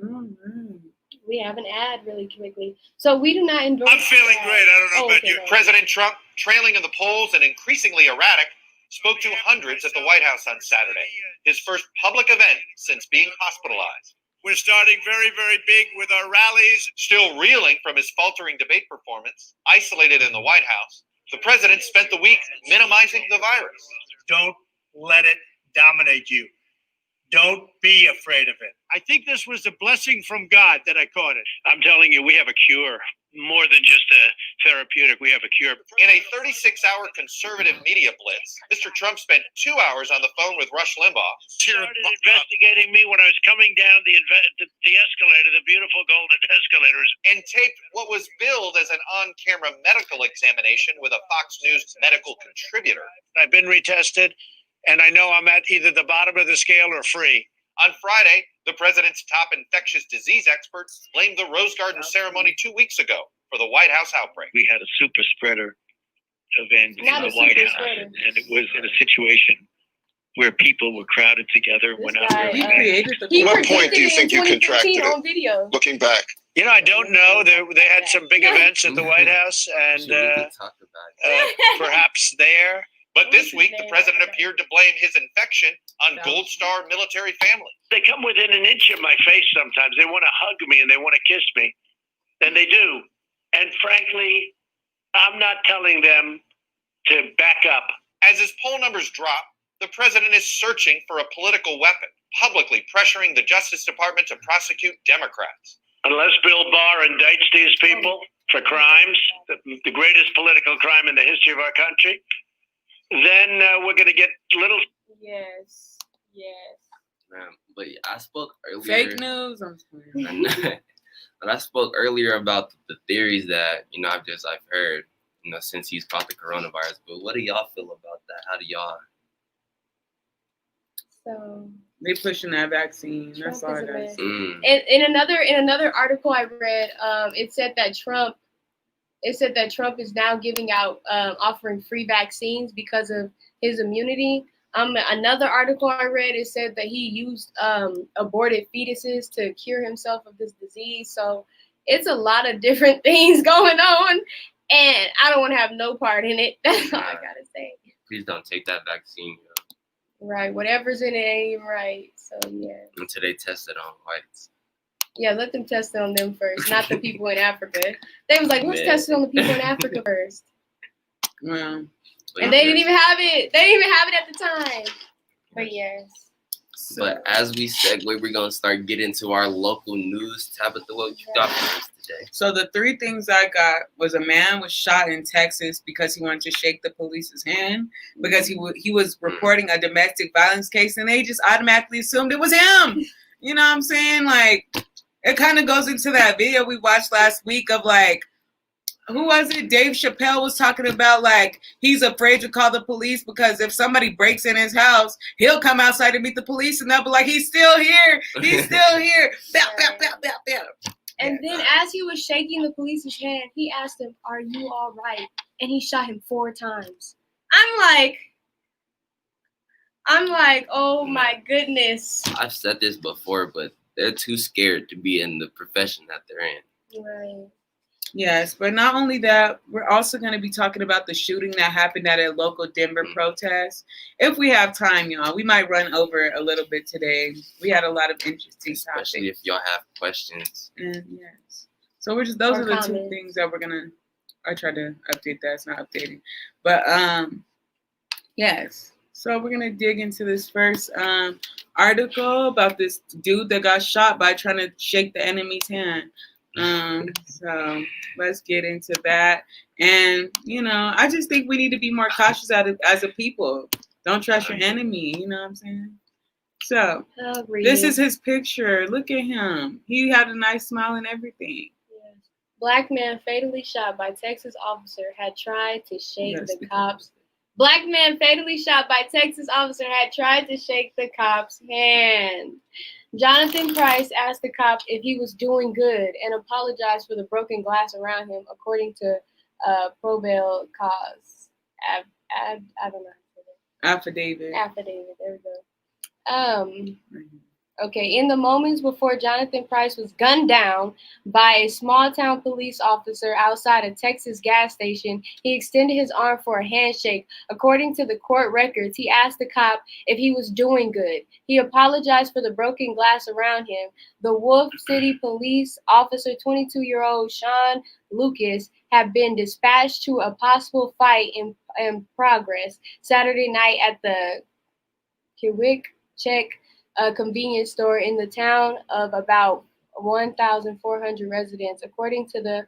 All right. We have an ad really quickly. So we do not endorse. I'm feeling great. I don't know about you. President Trump, trailing in the polls and increasingly erratic, spoke to hundreds at the White House on Saturday, his first public event since being hospitalized. We're starting very, very big with our rallies. Still reeling from his faltering debate performance, isolated in the White House, the president spent the week minimizing the virus. Don't let it dominate you. Don't be afraid of it. I think this was a blessing from God that I caught it. I'm telling you, we have a cure. More than just a therapeutic, we have a cure. In a 36-hour conservative media blitz, Mr. Trump spent 2 hours on the phone with Rush Limbaugh. Started investigating me when I was coming down the escalator, the beautiful golden escalators. And taped what was billed as an on-camera medical examination with a Fox News medical contributor. I've been retested, and I know I'm at either the bottom of the scale or free. On Friday, the president's top infectious disease expert blamed the Rose Garden ceremony 2 weeks ago for the White House outbreak. We had a super spreader event in the White House, and it was in a situation where people were crowded together. What point do you think you contracted it? Video. Looking back. You know, I don't know. They had some big events at the White House, and perhaps there. But this week, the president appeared to blame his infection on Gold Star military family. They come within an inch of my face sometimes. They want to hug me and they want to kiss me. And they do. And frankly, I'm not telling them to back up. As his poll numbers drop, The president is searching for a political weapon, publicly pressuring the Justice Department to prosecute Democrats. Unless Bill Barr indicts these people for crimes, the greatest political crime in the history of our country, then we're going to get little. Yes. But I spoke earlier. Fake news. I'm sorry. But I spoke earlier about the theories that I've heard since he's caught the coronavirus. But what do y'all feel about that? How do y'all? So they pushing that vaccine. Trump That's all I is a gotta mess. say. In another article I read, it said that Trump is now giving out offering free vaccines because of his immunity. Another article I read, it said that he used aborted fetuses to cure himself of this disease. So it's a lot of different things going on, and I don't want to have no part in it. That's all I gotta say. Please don't take that vaccine. Right, whatever's in it ain't even right. So yeah. Until they test it on whites. Yeah, let them test it on them first, not the people in Africa. They was like, let's test it on the people in Africa first. Well, and they didn't even have it. They didn't even have it at the time. But yes. But as we segue, we're gonna start getting to our local news. Tabitha, what you got for us today? So the three things I got was a man was shot in Texas because he wanted to shake the police's hand because he was reporting a domestic violence case, and they just automatically assumed it was him. You know what I'm saying? Like, it kind of goes into that video we watched last week of like, who was it? Dave Chappelle was talking about like he's afraid to call the police because if somebody breaks in his house, he'll come outside to meet the police, and they'll be like, he's still here. He's still here. Bow, bow, bow, bow, bow. And then as he was shaking the police's hand, he asked him, "Are you all right?" And he shot him 4 times. I'm like, oh my goodness. I've said this before, but they're too scared to be in the profession that they're in. Right. Yes, but not only that, we're also going to be talking about the shooting that happened at a local Denver protest. If we have time, y'all, we might run over a little bit today. We had a lot of interesting topics. Especially if y'all have questions. And yes. So those are the comments. 2 things that we're going to, I tried to update that. It's not updating. But yes. So we're going to dig into this first article about this dude that got shot by trying to shake the enemy's hand. So let's get into that. And I just think we need to be more cautious as a people. Don't trust your enemy. You know what I'm saying? So this is his picture. Look at him. He had a nice smile and everything. Yes. Black man fatally shot by Texas officer had tried to shake the cops. Black man fatally shot by Texas officer had tried to shake the cop's hand. Jonathan Price asked the cop if he was doing good and apologized for the broken glass around him, according to probable cause. I don't know. Affidavit. There we go. Okay, in the moments before Jonathan Price was gunned down by a small-town police officer outside a Texas gas station, he extended his arm for a handshake. According to the court records, he asked the cop if he was doing good. He apologized for the broken glass around him. The Wolf City Police officer, 22-year-old Sean Lucas, had been dispatched to a possible fight in progress Saturday night at the Kiwik Check, a convenience store in the town of about 1,400 residents, according to the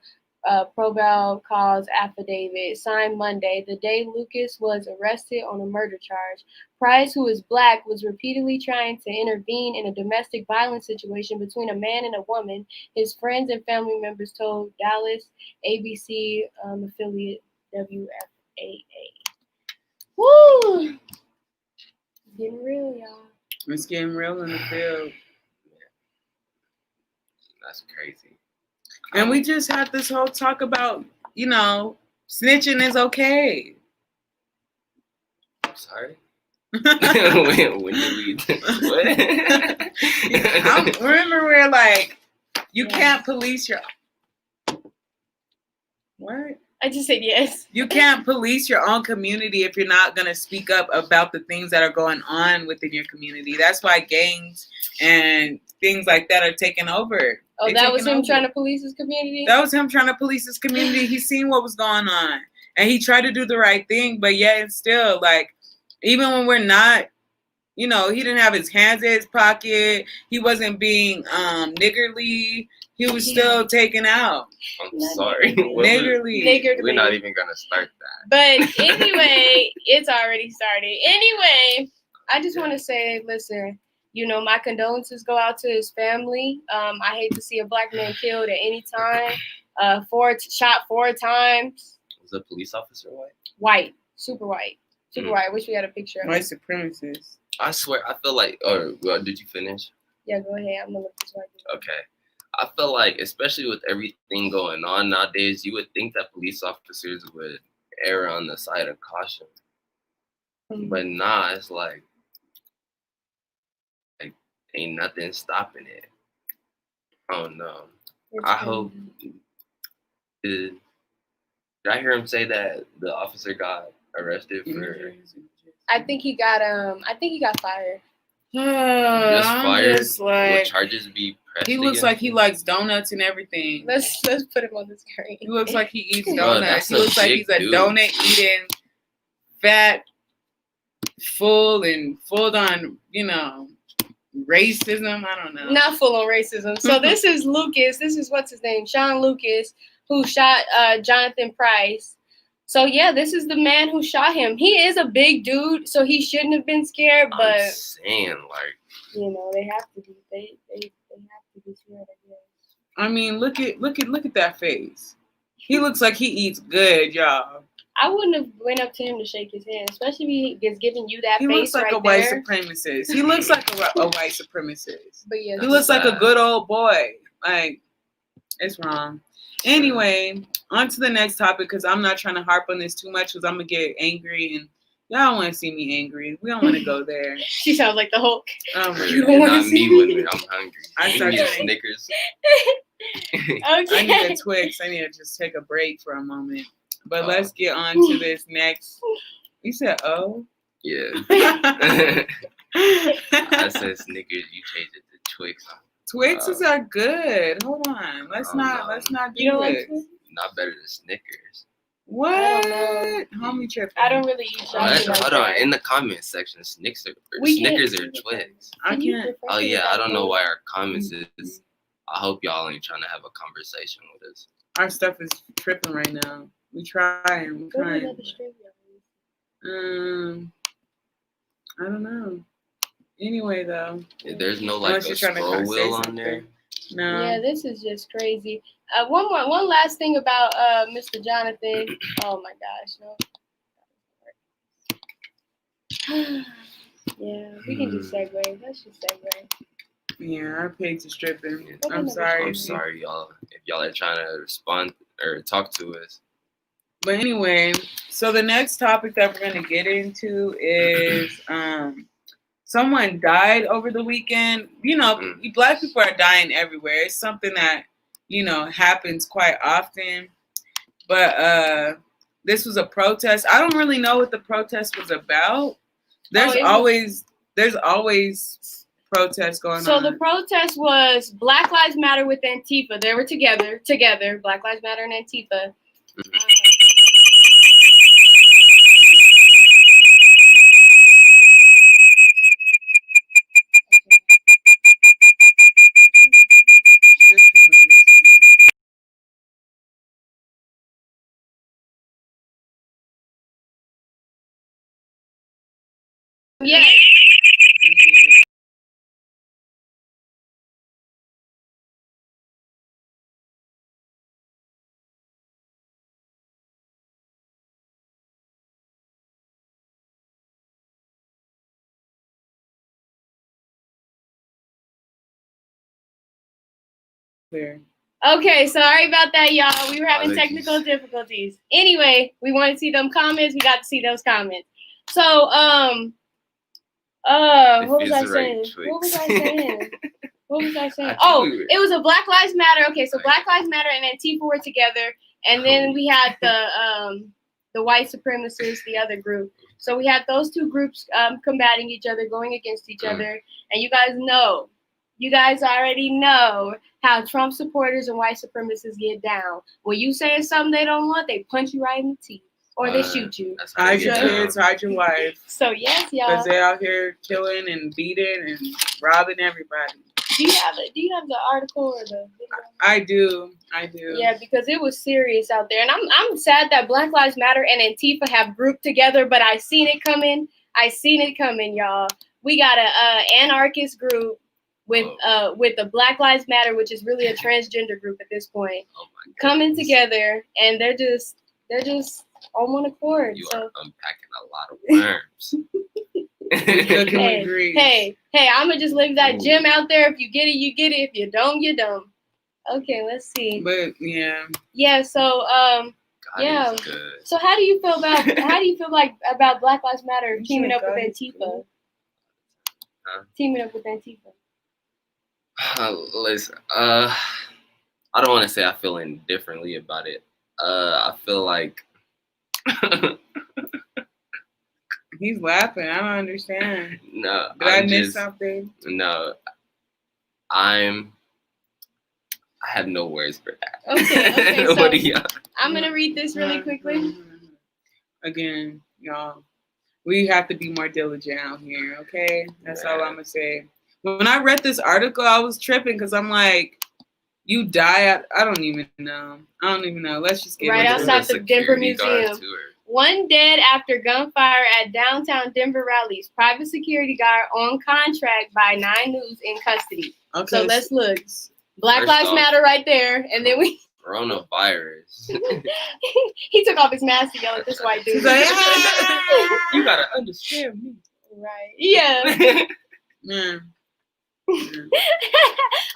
probable cause affidavit signed Monday, the day Lucas was arrested on a murder charge. Price, who is black, was repeatedly trying to intervene in a domestic violence situation between a man and a woman, his friends and family members told Dallas ABC affiliate WFAA. Woo! It's getting real, y'all. It's getting real in the field. That's crazy. And we just had this whole talk about, snitching is okay. I'm sorry. when did we? What? Remember, we're like, you can't police your. What? I just said yes. You can't police your own community if you're not going to speak up about the things that are going on within your community. That's why gangs and things like that are taking over. Oh, that was him trying to police his community? That was him trying to police his community. He seen what was going on. And he tried to do the right thing, but yet and still, like, Even when we're not, you know, he didn't have his hands in his pocket. He wasn't being niggardly. He was still taken out. I'm sorry. Niggerly. We're not even going to start that. But anyway, it's already started. Anyway, I just want to say, listen, you know, my condolences go out to his family. I hate to see a black man killed at any time. Shot 4 times. Was the police officer white? White. Super white. Super white. I wish we had a picture of White him. supremacists. I swear, I feel like, well, did you finish? Yeah, go ahead. I'm going to look this white dude. Okay. I feel like, especially with everything going on nowadays, you would think that police officers would err on the side of caution. But nah, it's like ain't nothing stopping it. Oh no. I hope. Did I hear him say that the officer got arrested for? I think he got fired. Just fired. Just like, will charges be pressed? He looks like he likes donuts and everything. Let's put him on the screen. He looks like he eats Bro, donuts. He looks like he's a donut eating, fat, full on, you know, racism. I don't know. Not full on racism. So this is Lucas. This is what's his name? Sean Lucas, who shot Jonathan Price. So yeah, this is the man who shot him. He is a big dude, so he shouldn't have been scared. But I'm saying, like, you know, they have to be. They have to be scared. I guess. I mean, look at that face. He looks like he eats good, y'all. I wouldn't have went up to him to shake his hand, especially if he is giving you that he face looks like right a white there. supremacist. He looks like a white supremacist. But yeah, he looks like a good old boy. Like, it's wrong. Anyway, on to the next topic, because I'm not trying to harp on this too much because I'm going to get angry, and y'all don't want to see me angry. We don't want to go there. She sounds like the Hulk. You're not me when I'm hungry. I start to Snickers. Okay. I need a Twix. I need to just take a break for a moment. But let's get on to this next. You said, oh? Yeah. I said Snickers. You changed it to Twix. Twixes are good. Hold on. Let's not do you don't it. like Not better than Snickers. What? Homie tripping. I don't really eat chocolate. Hold on. In the comment section, Snickers or Twix. I can't. Oh yeah, I don't know why our comments is. I hope y'all ain't trying to have a conversation with us. Our stuff is tripping right now. We trying. I don't know. Anyway, though. There's no like a scroll wheel on there. No. Yeah, this is just crazy. One last thing about Mr. Jonathan. Oh my gosh, no. Yeah, we can just segue. Let's just segue. Yeah, our page is stripping. I'm sorry, y'all. If y'all are trying to respond or talk to us. But anyway, so the next topic that we're gonna get into is someone died over the weekend. You know, Black people are dying everywhere. It's something that, you know, happens quite often. But this was a protest. I don't really know what the protest was about. There's always protests going on. So the protest was Black Lives Matter with Antifa. They were together. Black Lives Matter and Antifa. Yeah. Okay, sorry about that, y'all. We were having technical difficulties. Anyway, we want to see them comments. We got to see those comments. So, what was I saying? Oh, it was a Black Lives Matter. Okay, so Black Lives Matter and Antifa were together, and then we had the white supremacists, the other group. So we had those two groups combating each other, going against each other, and you guys already know how Trump supporters and white supremacists get down. When you saying something they don't want, they punch you right in the teeth. or they shoot you. That's how Hide they your get kids, down. hide your wife. So yes, y'all. Because they're out here killing and beating and robbing everybody. Do you have the article or the video? I do. Yeah, because it was serious out there, and I'm sad that Black Lives Matter and Antifa have grouped together. But I seen it coming, y'all. We got a anarchist group with the Black Lives Matter, which is really a transgender group at this point, coming together, and they're just on one accord. You so. are unpacking a lot of worms. Hey, I'ma just leave that gem out there. If you get it, you get it. If you don't, you don't. Okay, let's see. But yeah. Yeah, so yeah. So how do you feel about about Black Lives Matter teaming up with Antifa? Teaming up with Antifa. Listen, I don't want to say I feel indifferently about it. I feel like he's laughing. I don't understand. No, did I miss something? No, I have no words for that. Okay. So I'm gonna read this really quickly. Again, y'all, we have to be more diligent out here. Okay, that's all I'm gonna say. When I read this article, I was tripping because I'm like, you die. I don't even know. Let's just get right outside the Denver Museum. One dead after gunfire at downtown Denver rallies. Private security guard on contract by 9 News in custody. Okay, so let's look. Black Lives Matter right there, and then we. Coronavirus. He took off his mask to yell at this white dude. Like, you gotta understand me. Right. Yeah. Yeah.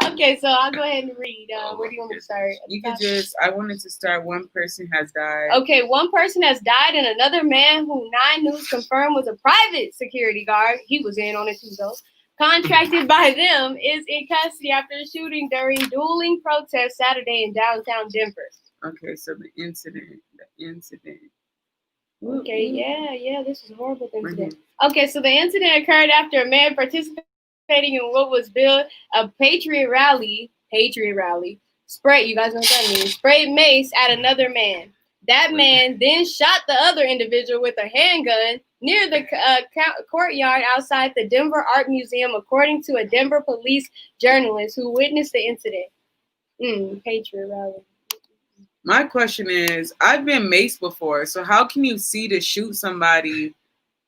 Okay, so I'll go ahead and read. Where do you want me to start? You can I wanted to start. One person has died. Okay, one person has died, and another man who 9 News confirmed was a private security guard. He was in on it too, though. Contracted by them, is in custody after the shooting during dueling protests Saturday in downtown Denver. Okay, so the incident. Okay, yeah, this is a horrible incident. Okay, so the incident occurred after a man participating in what was billed a Patriot rally, sprayed, you guys know what that means, sprayed mace at another man. That man then shot the other individual with a handgun near the courtyard outside the Denver Art Museum, according to a Denver police journalist who witnessed the incident. Patriot rally. My question is, I've been maced before, so how can you see to shoot somebody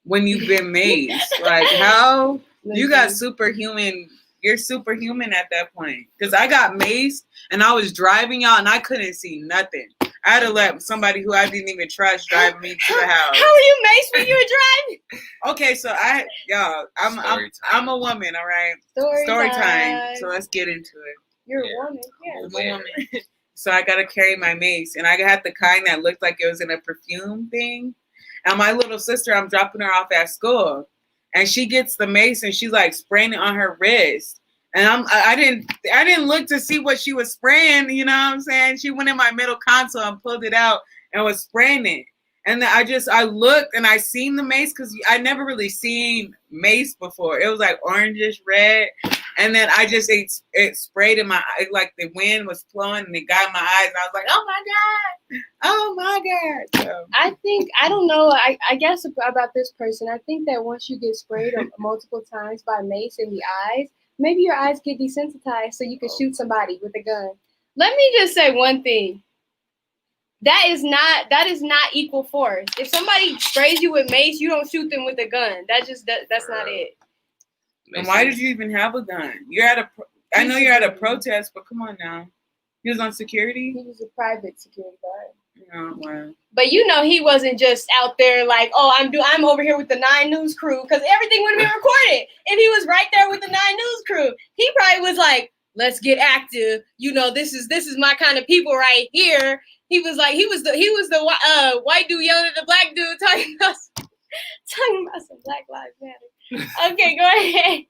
when you've been maced? Like, how? You got superhuman. You're superhuman at that point. Because I got maced and I was driving y'all and I couldn't see nothing. I had to let somebody who I didn't even trust drive me to the house. How were you maced when you were driving? Okay, so I'm a woman, all right? Story time. So let's get into it. You're a woman, yeah. I'm a woman. So I gotta carry my mace, and I had the kind that looked like it was in a perfume thing. And my little sister, I'm dropping her off at school, and she gets the mace, and she's like spraying it on her wrist. And I didn't look to see what she was spraying. You know what I'm saying? She went in my middle console and pulled it out and was spraying it. And then I looked and I seen the mace because I never really seen mace before. It was like orangish red. And then it sprayed in my eye, like the wind was flowing and it got in my eyes. And I was like, oh my God. So. I don't know. I guess about this person, I think that once you get sprayed multiple times by mace in the eyes, maybe your eyes get desensitized so you can shoot somebody with a gun. Let me just say one thing. That is not equal force. If somebody sprays you with mace, you don't shoot them with a gun. That's not it. And why did you even have a gun? I know you're at a protest, but come on now. He was on security? He was a private security guard. Oh, wow. But he wasn't just out there like, oh, I'm over here with the 9 News crew, because everything would have been recorded. If he was right there with the 9 News crew, he probably was like, let's get active. This is my kind of people right here. He was the white dude yelling at the black dude talking about some Black Lives Matter. Okay, go ahead.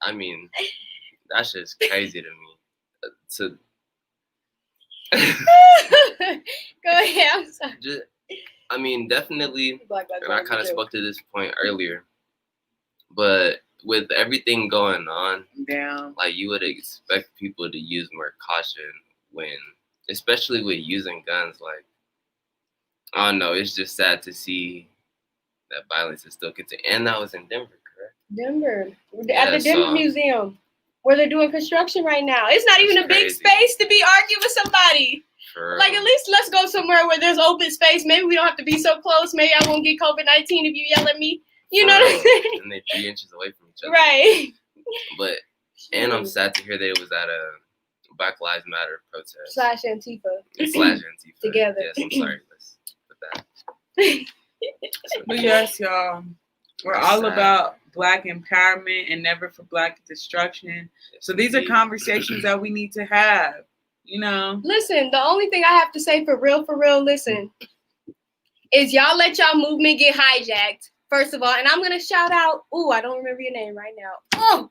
I mean, that's just crazy to me. Go ahead. I'm sorry. Definitely, and I kind of spoke to this point earlier, but with everything going on, like you would expect people to use more caution especially with using guns. Like, I don't know. It's just sad to see that violence is still continuing. And that was in Denver, correct? Denver. Yeah, At the Denver Museum, where they're doing construction right now. It's not even a big space to be arguing with somebody. Like, at least let's go somewhere where there's open space. Maybe we don't have to be so close. Maybe I won't get COVID-19 if you yell at me. You know what I'm saying? And they're 3 inches away from each other. Right. But, and I'm sad to hear that it was at a Black Lives Matter protest. / Antifa. / Antifa. Together. Yes, I'm sorry. Let's put that. But yes, y'all. We're all about Black empowerment and never for Black destruction. So these are conversations that we need to have. You know. Listen, the only thing I have to say for real, listen, is y'all let y'all movement get hijacked, first of all. And I'm going to shout out, I don't remember your name right now. Oh,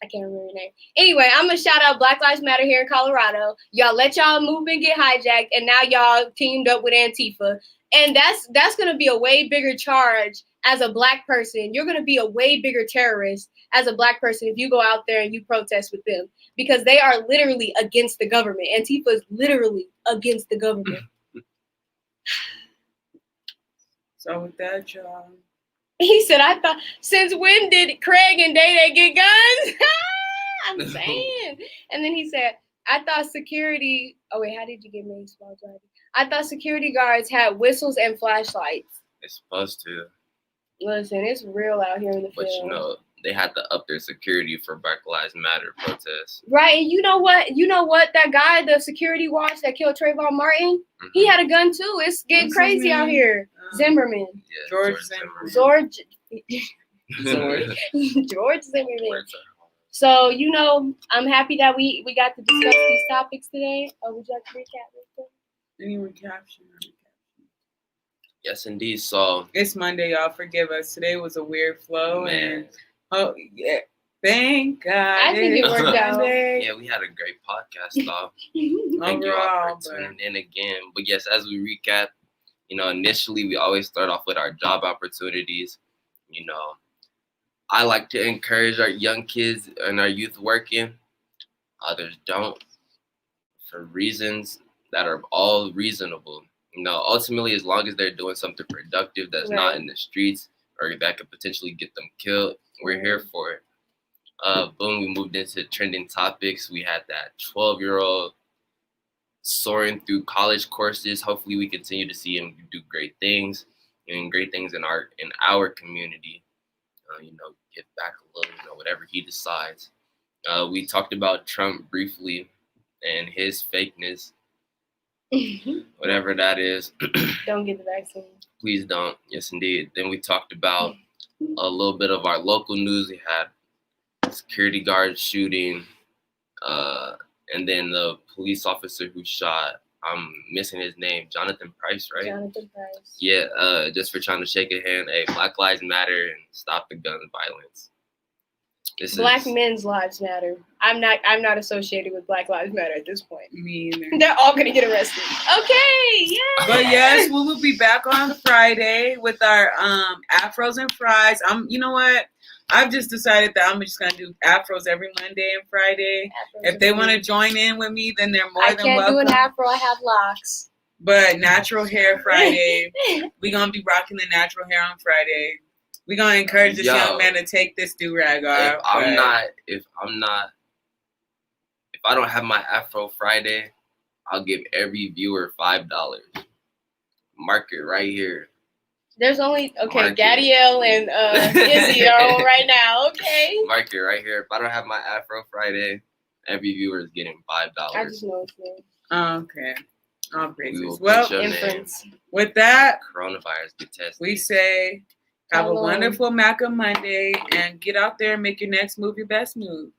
I can't remember your name. Anyway, I'm going to shout out Black Lives Matter here in Colorado. Y'all let y'all movement get hijacked, and now y'all teamed up with Antifa. And that's going to be a way bigger charge as a Black person. You're going to be a way bigger terrorist as a Black person if you go out there and you protest with them. Because they are literally against the government. Antifa is literally against the government. So with that, y'all. He said, I thought, since when did Craig and Day get guns? I'm saying. And then he said, I thought security, how did you get me small driving? I thought security guards had whistles and flashlights. It's supposed to. Listen, it's real out here in the field. But you know, they had to up their security for Black Lives Matter protests. Right, and you know what? That guy, the security watch that killed Trayvon Martin, he had a gun too. It's getting crazy out here. Zimmerman. Yeah, George Zimmerman. George Zimmerman. So, you know, I'm happy that we got to discuss these topics today. Would you like to recap? Any recaption? Yes, indeed. So it's Monday, y'all. Forgive us. Today was a weird flow, man. And thank God. I think it worked out. Yeah, we had a great podcast, though. Thank you all for tuning in again. But yes, as we recap, you know, initially we always start off with our job opportunities. You know, I like to encourage our young kids and our youth working. Others don't, for reasons that are all reasonable. You know, ultimately, as long as they're doing something productive that's not in the streets or that could potentially get them killed, we're here for it. Boom, we moved into trending topics. We had that 12-year-old soaring through college courses. Hopefully, we continue to see him do great things and great things in our community. You know, give back a little, you know, whatever he decides. We talked about Trump briefly and his fakeness. Whatever that is. Don't get the vaccine. Please don't. Yes, indeed. Then we talked about a little bit of our local news. We had security guard shooting, and then the police officer who shot, I'm missing his name, Jonathan Price, right? Jonathan Price. Yeah, just for trying to shake a hand. Hey, Black Lives Matter and stop the gun violence. Black men's lives matter. I'm not associated with Black Lives Matter at this point. Me either. They're all gonna get arrested. Okay, yeah. But yes, we will be back on Friday with our afros and fries. You know what? I've just decided that I'm just gonna do afros every Monday and Friday. If they want to join in with me, then they're more than welcome. I can't do an afro. I have locks. But natural hair Friday. We're gonna be rocking the natural hair on Friday. We're gonna encourage this young man to take this do-rag off. If I don't have my Afro Friday, I'll give every viewer $5. Mark it right here. There's only Gadiel and Izzy are on right now. Okay. Mark it right here. If I don't have my Afro Friday, every viewer is getting $5. I just know it's me. Okay. All praises. Well, inference. With that, coronavirus get tested. We say have a wonderful MACM Monday and get out there and make your next move your best move.